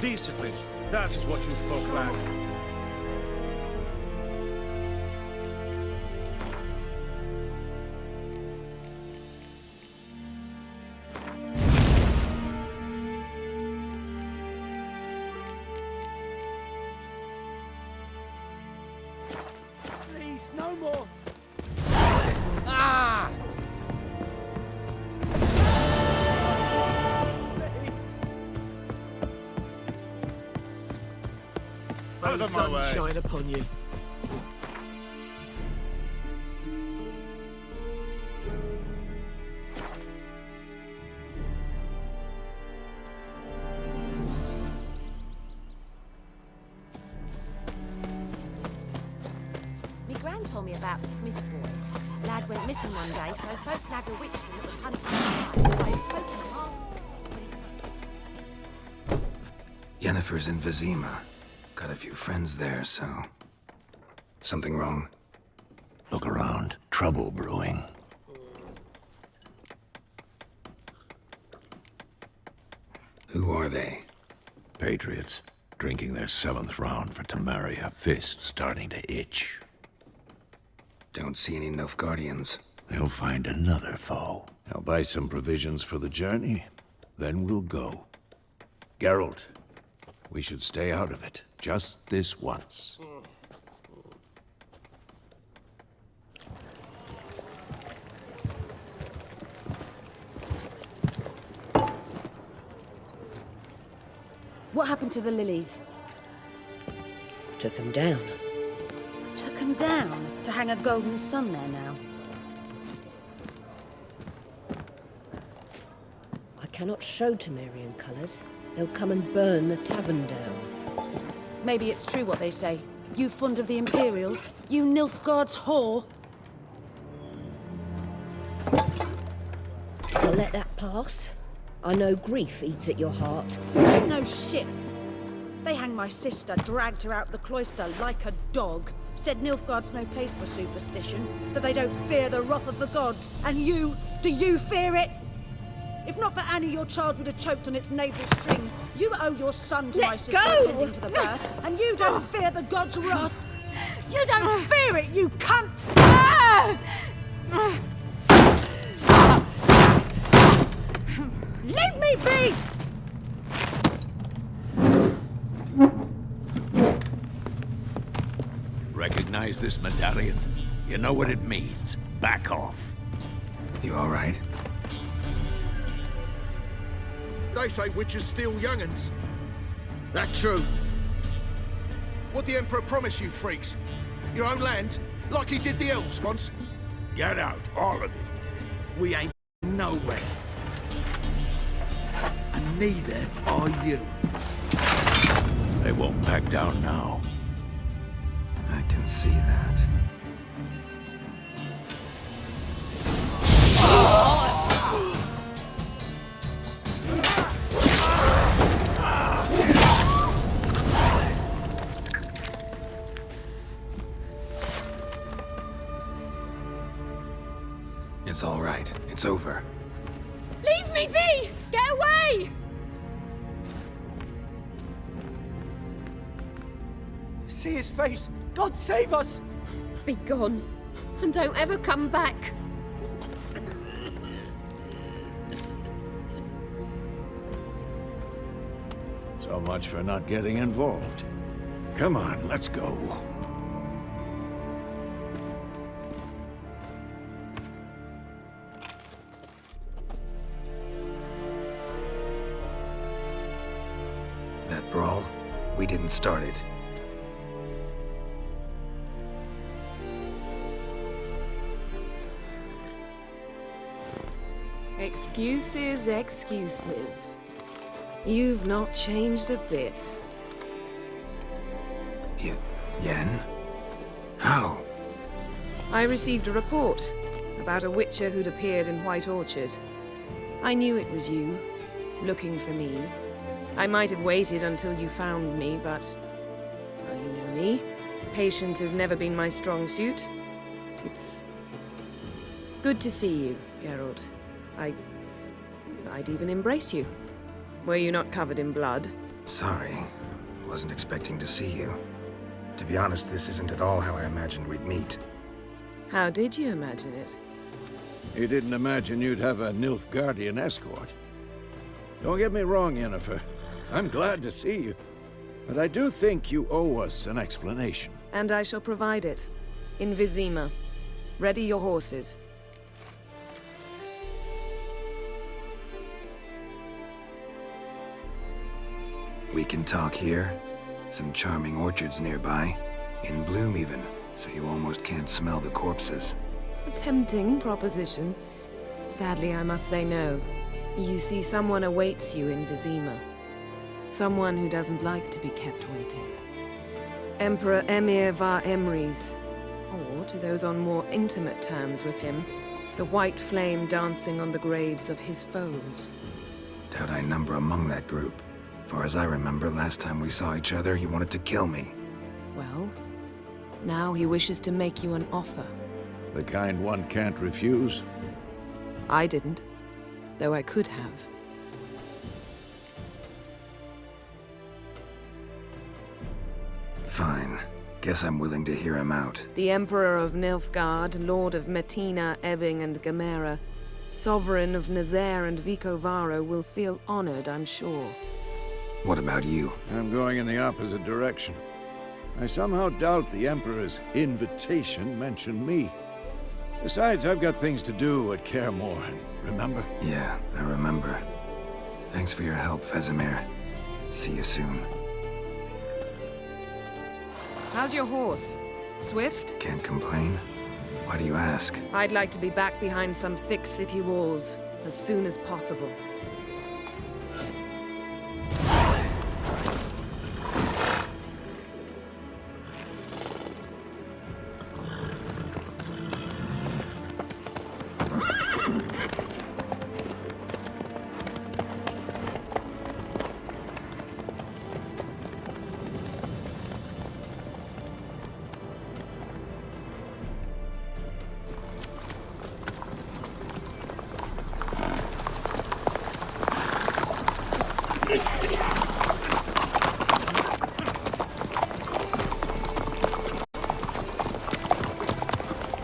Discipline. That is what you folk lack. Please, no more! Ah! Out of my way. Shine upon you. Gran told me about the Smith's boy. Lad went missing one day, so folk nagged a witchman that was hunting him. So I poked him to ask when he started. Yennefer's in Vizima. Got a few friends there, so... Something wrong? Look around. Trouble brewing. Who are they? Patriots. Drinking their 7th round for Tamaria. Fist starting to itch. Don't see any Nilfgaardians. They'll find another foe. I'll buy some provisions for the journey. Then we'll go. Geralt, we should stay out of it. Just this once. What happened to the lilies? Took them down. Took them down? To hang a golden sun there now? I cannot show Temerian colours. They'll come and burn the tavern down. Maybe it's true what they say. You fond of the Imperials? You Nilfgaard's whore? I'll let that pass. I know grief eats at your heart. You know shit. They hanged my sister, dragged her out the cloister like a dog. Said Nilfgaard's no place for superstition, that they don't fear the wrath of the gods. And you, do you fear it? If not for Annie, your child would have choked on its navel string. You owe your son to my sister attending to the birth, and you don't fear the gods' wrath. You don't fear it, you cunt! Leave me be! Recognize this medallion? You know what it means. Back off. You all right? They say witches steal young'uns. That true? What'd the Emperor promise you, freaks? Your own land? Like he did the elves once? Get out, all of you. We ain't nowhere. And neither are you. They won't back down now. I can see that. It's all right. It's over. Leave me be! Get away! See his face! God save us! Be gone, and don't ever come back. So much for not getting involved. Come on, let's go. That brawl, we didn't start it. Excuses, excuses. You've not changed a bit. Yen? How? I received a report about a witcher who'd appeared in White Orchard. I knew it was you, looking for me. I might have waited until you found me, but... well, you know me. Patience has never been my strong suit. It's... good to see you, Geralt. I'd even embrace you. Were you not covered in blood? Sorry. Wasn't expecting to see you. To be honest, this isn't at all how I imagined we'd meet. How did you imagine it? You didn't imagine you'd have a Nilfgaardian escort. Don't get me wrong, Yennefer. I'm glad to see you. But I do think you owe us an explanation. And I shall provide it. In Vizima. Ready your horses. We can talk here. Some charming orchards nearby. In bloom even, so you almost can't smell the corpses. A tempting proposition. Sadly, I must say no. You see, someone awaits you in Vizima. Someone who doesn't like to be kept waiting. Emperor Emir var Emrys. Or to those on more intimate terms with him, the white flame dancing on the graves of his foes. Doubt I number among that group. Far as I remember, last time we saw each other, he wanted to kill me. Well, now he wishes to make you an offer. The kind one can't refuse? I didn't, though I could have. Fine. Guess I'm willing to hear him out. The Emperor of Nilfgaard, Lord of Metina, Ebbing, and Gamera, Sovereign of Nazaire and Vicovaro will feel honored, I'm sure. What about you? I'm going in the opposite direction. I somehow doubt the Emperor's invitation mentioned me. Besides, I've got things to do at Kaer Morhen, remember? Yeah, I remember. Thanks for your help, Vesemir. See you soon. How's your horse? Swift? Can't complain. Why do you ask? I'd like to be back behind some thick city walls as soon as possible.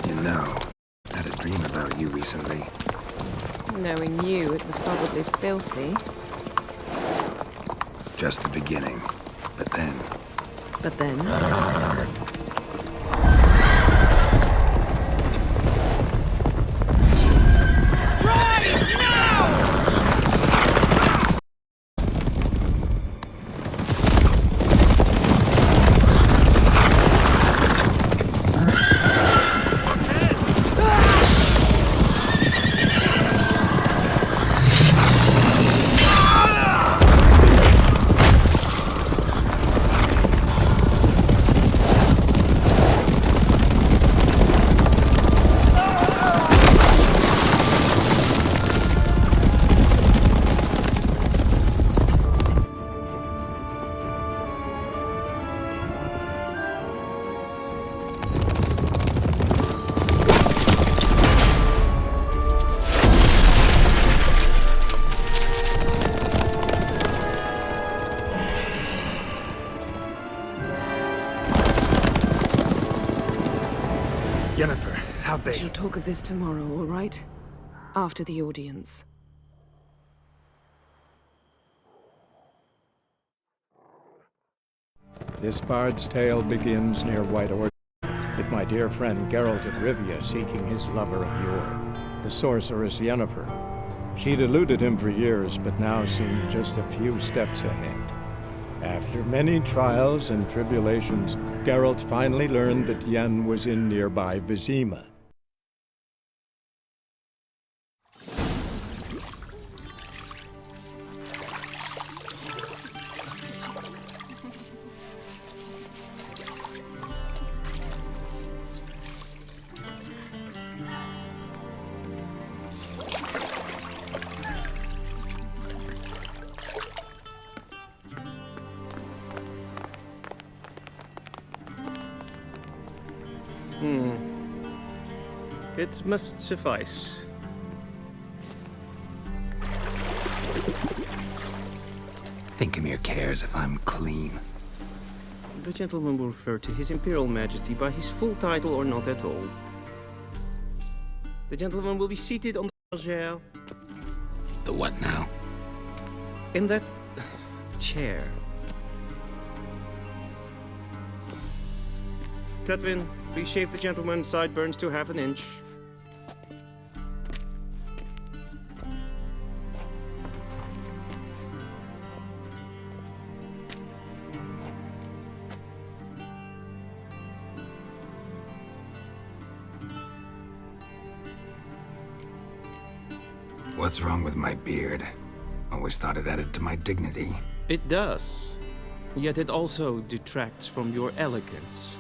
You know, I had a dream about you recently. Knowing you, it was probably filthy. Just the beginning. But then... But then... Yennefer, how'd they... We shall talk of this tomorrow, all right? After the audience. This bard's tale begins near White Orchard, with my dear friend Geralt of Rivia seeking his lover of yore, the sorceress Yennefer. She'd eluded him for years, but now seemed just a few steps ahead. After many trials and tribulations, Geralt finally learned that Yen was in nearby Vizima. It must suffice. Thinkamir cares if I'm clean. The gentleman will refer to His Imperial Majesty by his full title or not at all. The gentleman will be seated on the chair. The what now? In that chair. Cutwin, please shave the gentleman's sideburns to half an inch. What's wrong with my beard? Always thought it added to my dignity. It does. Yet it also detracts from your elegance.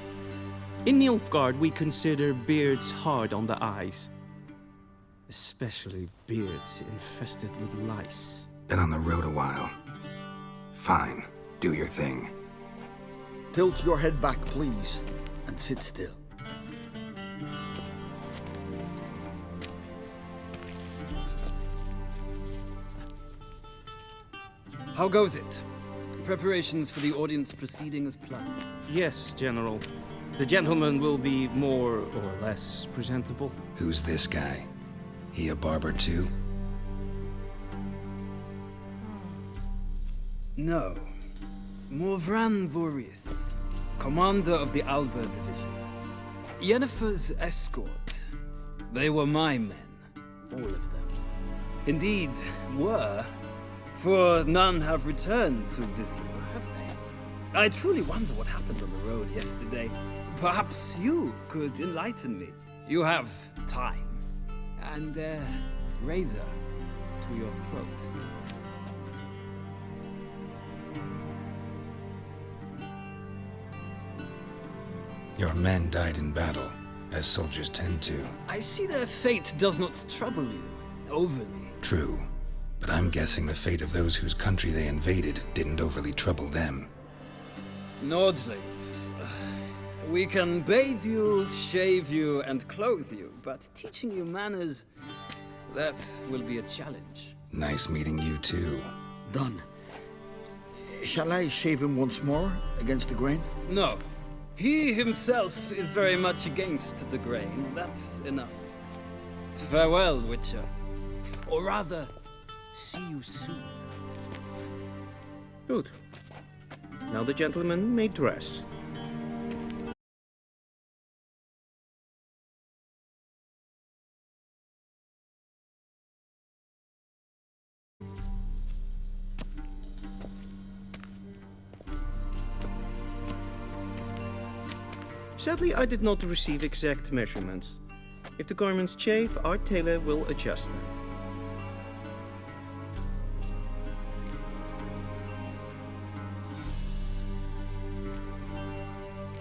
In Nilfgaard, we consider beards hard on the eyes. Especially beards infested with lice. Been on the road a while. Fine, do your thing. Tilt your head back, please, and sit still. How goes it? Preparations for the audience proceeding as planned? Yes, General. The gentleman will be more or less presentable. Who's this guy? He a barber too? No. Morvran Vorius, commander of the Alba division. Yennefer's escort. They were my men, all of them. Indeed, were. For none have returned to Vizir, have they? I truly wonder what happened on the road yesterday. Perhaps you could enlighten me. You have time. And a razor to your throat. Your men died in battle, as soldiers tend to. I see their fate does not trouble you overly. True. But I'm guessing the fate of those whose country they invaded didn't overly trouble them. Nordlings. We can bathe you, shave you, and clothe you, but teaching you manners, that will be a challenge. Nice meeting you too. Done. Shall I shave him once more, against the grain? No. He himself is very much against the grain. That's enough. Farewell, Witcher. Or rather, see you soon. Good. Now the gentleman may dress. Sadly, I did not receive exact measurements. If the garments chafe, our tailor will adjust them.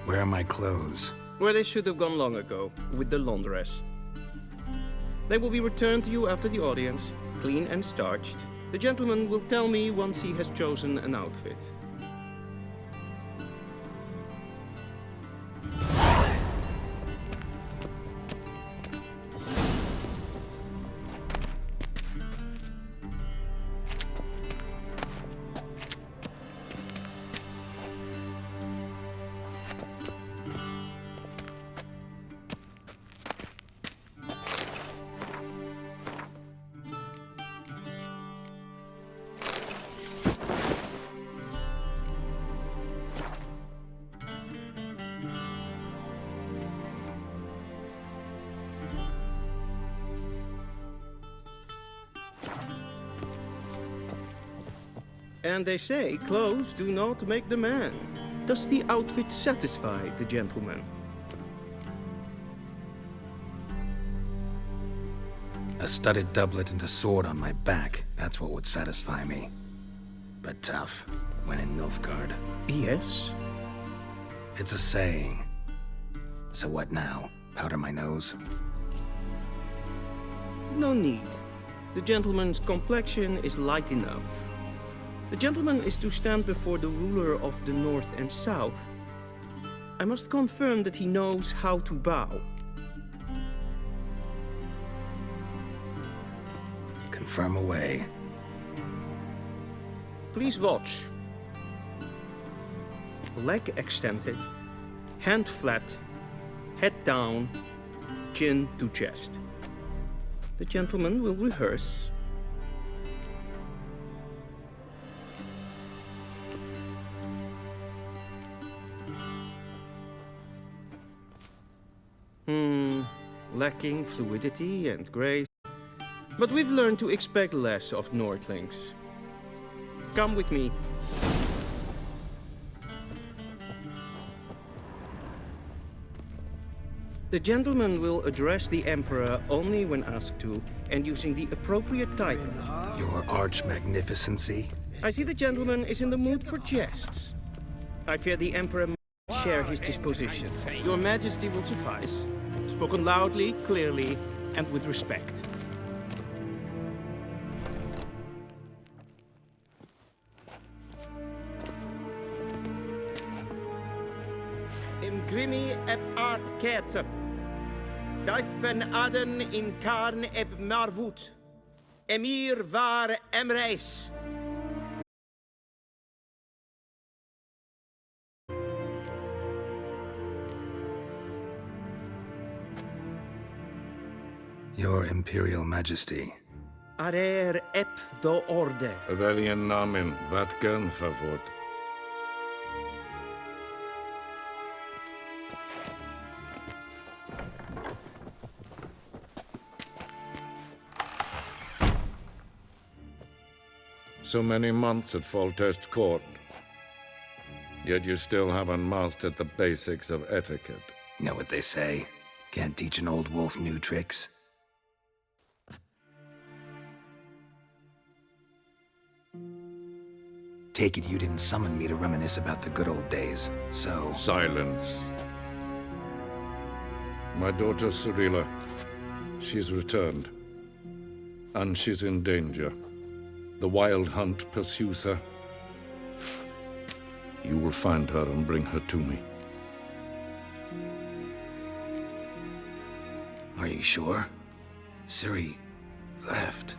Where are my clothes? Where they should have gone long ago, with the laundress. They will be returned to you after the audience, clean and starched. The gentleman will tell me once he has chosen an outfit. And they say clothes do not make the man. Does the outfit satisfy the gentleman? A studded doublet and a sword on my back, that's what would satisfy me. But tough, when in Nilfgaard. Yes? It's a saying. So what now? Powder my nose? No need. The gentleman's complexion is light enough. The gentleman is to stand before the ruler of the North and South. I must confirm that he knows how to bow. Confirm away. Please watch. Leg extended, hand flat, head down, chin to chest. The gentleman will rehearse. Lacking fluidity and grace. But we've learned to expect less of Nordlings. Come with me. The gentleman will address the Emperor only when asked to, and using the appropriate title. Your Arch-Magnificency? I see the gentleman is in the mood for jests. I fear the Emperor might share his disposition. Your Majesty will suffice. Spoken loudly, clearly, and with respect. Imgrimi eb art ketzer. Daifen aden in karn eb marvut. Emir var emreis. Your Imperial Majesty. Arer ep the orde. Velian namen, vatgen favort. So many months at Foltest Court. Yet you still haven't mastered the basics of etiquette. Know what they say? Can't teach an old wolf new tricks. Take it you didn't summon me to reminisce about the good old days, so... Silence. My daughter Cyrilla, she's returned. And she's in danger. The Wild Hunt pursues her. You will find her and bring her to me. Are you sure? Ciri left.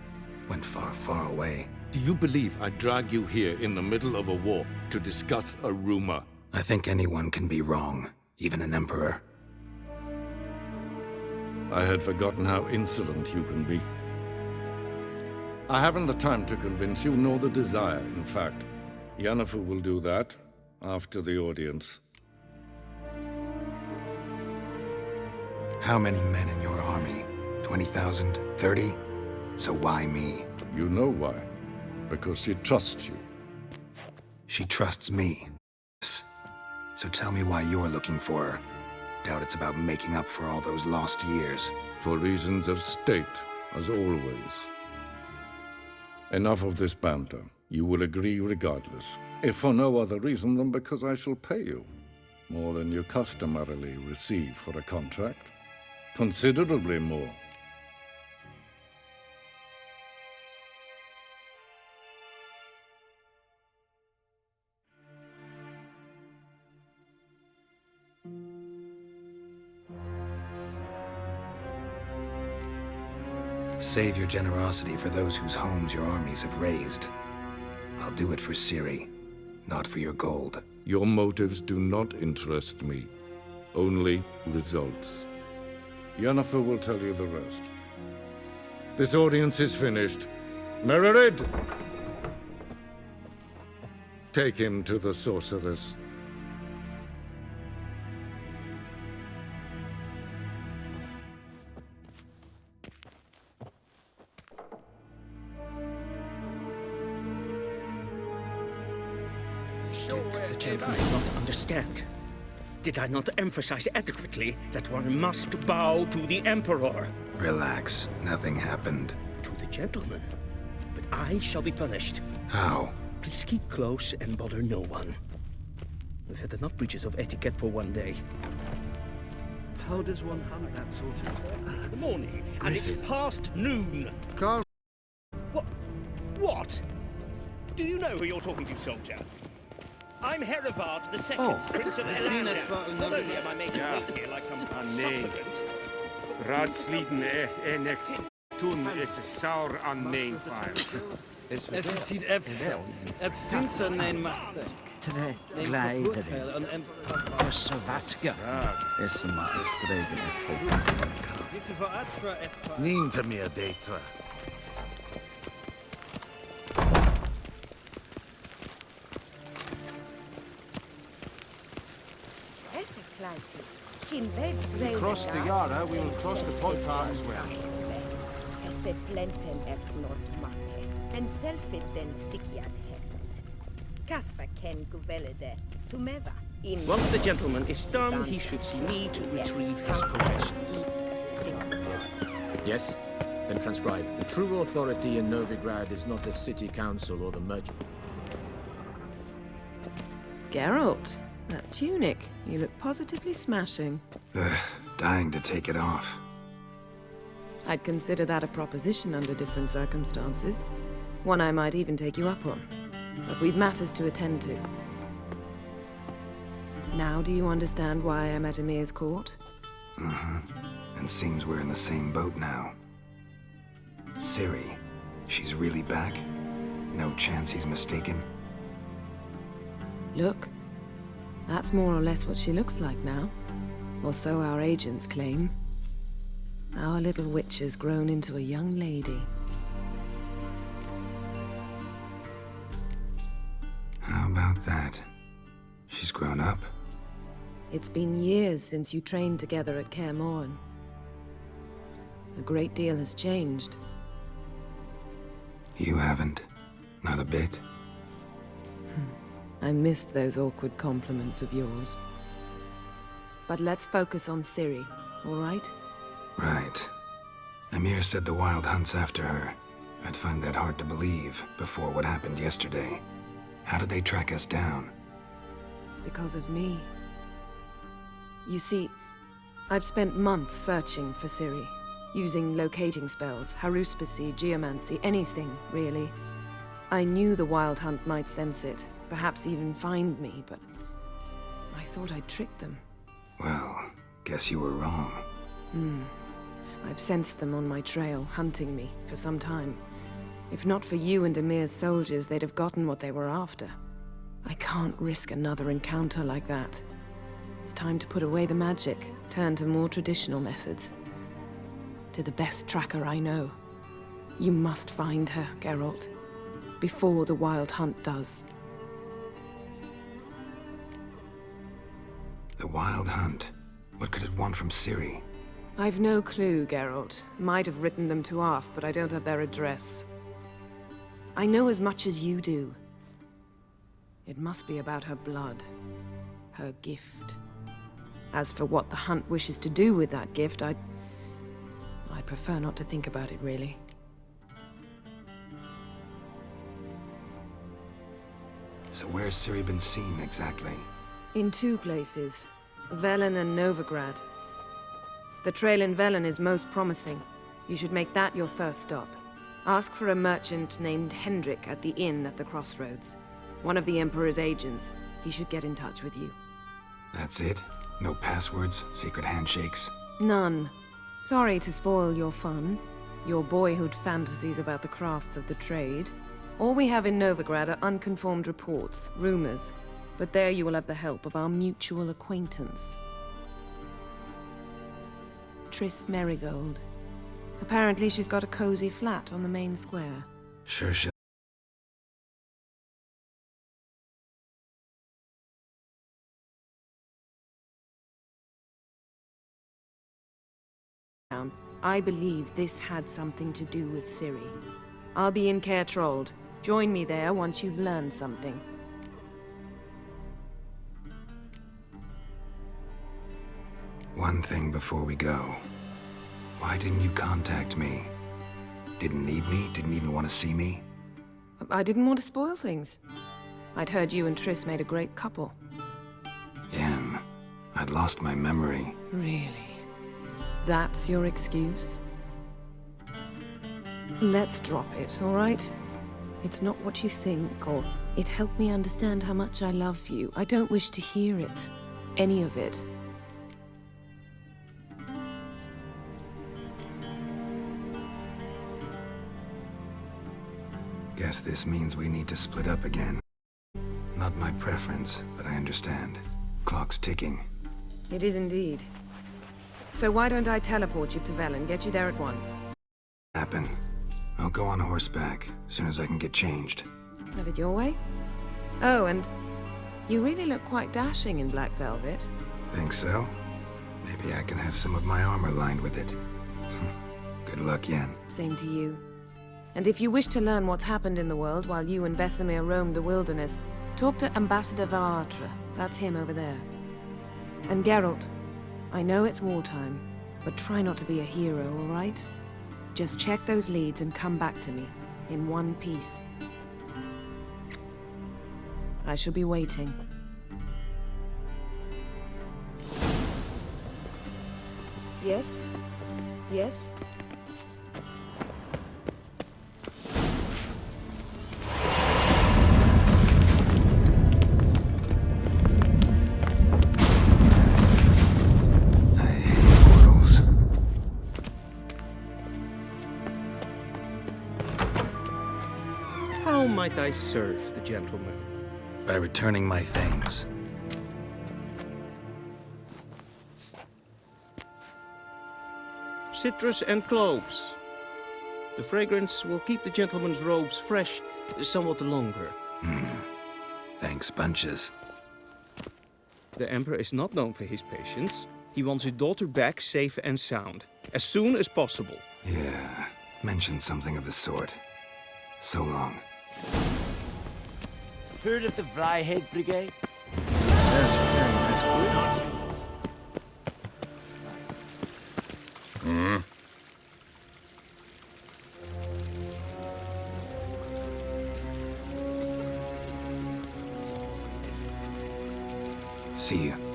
Went far, far away. Do you believe I drag you here in the middle of a war to discuss a rumor? I think anyone can be wrong, even an emperor. I had forgotten how insolent you can be. I haven't the time to convince you, nor the desire, in fact. Yennefer will do that after the audience. How many men in your army? 20,000? 30? So why me? You know why. Because she trusts you. She trusts me. So tell me why you're looking for her. Doubt it's about making up for all those lost years. For reasons of state, as always. Enough of this banter. You will agree regardless. If for no other reason than because I shall pay you. More than you customarily receive for a contract. Considerably more. Save your generosity for those whose homes your armies have razed. I'll do it for Ciri, not for your gold. Your motives do not interest me. Only results. Yennefer will tell you the rest. This audience is finished. Mererid! Take him to the sorceress. The gentleman did not understand. Did I not emphasize adequately that one must bow to the Emperor? Relax. Nothing happened. To the gentleman. But I shall be punished. How? Please keep close and bother no one. We've had enough breaches of etiquette for one day. How does one hunt that sort of... The morning, and it's past noon. Can't... What? Do you know who you're talking to, soldier? I'm Herivard II, Prince of Elandia. Not only am I made to wait here like some supplicant... Raadsleden echt toen is een saur aan mijn fire. Es sieht finster nein machtig. Tre gleideren. Och så vaska. Es maestregen et folk. Niente meer detra. Across the Yara, we will cross the Potar as well. En selfie den sikiat hefet. Kasva ken guvelede tumeva. Once the gentleman is done, he should see me to retrieve his possessions. Yes? Then transcribe. The true authority in Novigrad is not the city council or the merchant. Geralt, That tunic. You look positively smashing. Ugh, dying to take it off. I'd consider that a proposition under different circumstances. One I might even take you up on. But we've matters to attend to. Now do you understand why I'm at Emir's court? Mm-hmm. And seems we're in the same boat now. Ciri, she's really back? No chance he's mistaken? Look. That's more or less what she looks like now. Or so our agents claim. Our little witch has grown into a young lady. How about that? She's grown up? It's been years since you trained together at Kaer Morhen. A great deal has changed. You haven't? Not a bit? I missed those awkward compliments of yours. But let's focus on Ciri, all right? Right. Emir said the Wild Hunt's after her. I'd find that hard to believe before what happened yesterday. How did they track us down? Because of me. You see, I've spent months searching for Ciri, using locating spells, haruspicy, geomancy, anything, really. I knew the Wild Hunt might sense it, perhaps even find me, but I thought I'd tricked them. Well, guess you were wrong. I've sensed them on my trail, hunting me, for some time. If not for you and Emir's soldiers, they'd have gotten what they were after. I can't risk another encounter like that. It's time to put away the magic, turn to more traditional methods. To the best tracker I know. You must find her, Geralt. Before the Wild Hunt does. The Wild Hunt? What could it want from Ciri? I've no clue, Geralt. Might have written them to ask, but I don't have their address. I know as much as you do. It must be about her blood. Her gift. As for what the Hunt wishes to do with that gift, I'd prefer not to think about it, really. So where's Ciri been seen, exactly? In two places. Velen and Novigrad. The trail in Velen is most promising. You should make that your first stop. Ask for a merchant named Hendrik at the inn at the crossroads. One of the Emperor's agents. He should get in touch with you. That's it? No passwords, secret handshakes? None. Sorry to spoil your fun, your boyhood fantasies about the crafts of the trade. All we have in Novigrad are unconfirmed reports, rumors. But there you will have the help of our mutual acquaintance. Triss Merigold. Apparently she's got a cozy flat on the main square. Sure she'll... I believe this had something to do with Ciri. I'll be in Caer Trold. Join me there once you've learned something. One thing before we go. Why didn't you contact me? Didn't need me? Didn't even want to see me? I didn't want to spoil things. I'd heard you and Triss made a great couple. Yen, I'd lost my memory. Really? That's your excuse? Let's drop it, all right? It's not what you think, or it helped me understand how much I love you. I don't wish to hear it. Any of it. Guess this means we need to split up again. Not my preference, but I understand. Clock's ticking. It is indeed. So why don't I teleport you to Velen, get you there at once? Happen. I'll go on horseback, as soon as I can get changed. Have it your way? Oh, and you really look quite dashing in black velvet. Think so? Maybe I can have some of my armor lined with it. Good luck, Yen. Same to you. And if you wish to learn what's happened in the world while you and Vesemir roamed the wilderness, talk to Ambassador Varatra. That's him over there. And Geralt, I know it's wartime, but try not to be a hero, all right? Just check those leads and come back to me, in one piece. I shall be waiting. Yes? Yes? How might I serve the gentleman? By returning my things. Citrus and cloves. The fragrance will keep the gentleman's robes fresh somewhat longer. Thanks, bunches. The Emperor is not known for his patience. He wants his daughter back safe and sound, as soon as possible. Yeah, mentioned something of the sort. So long. Heard of the Vryhead Brigade? Yes, that's good. See you.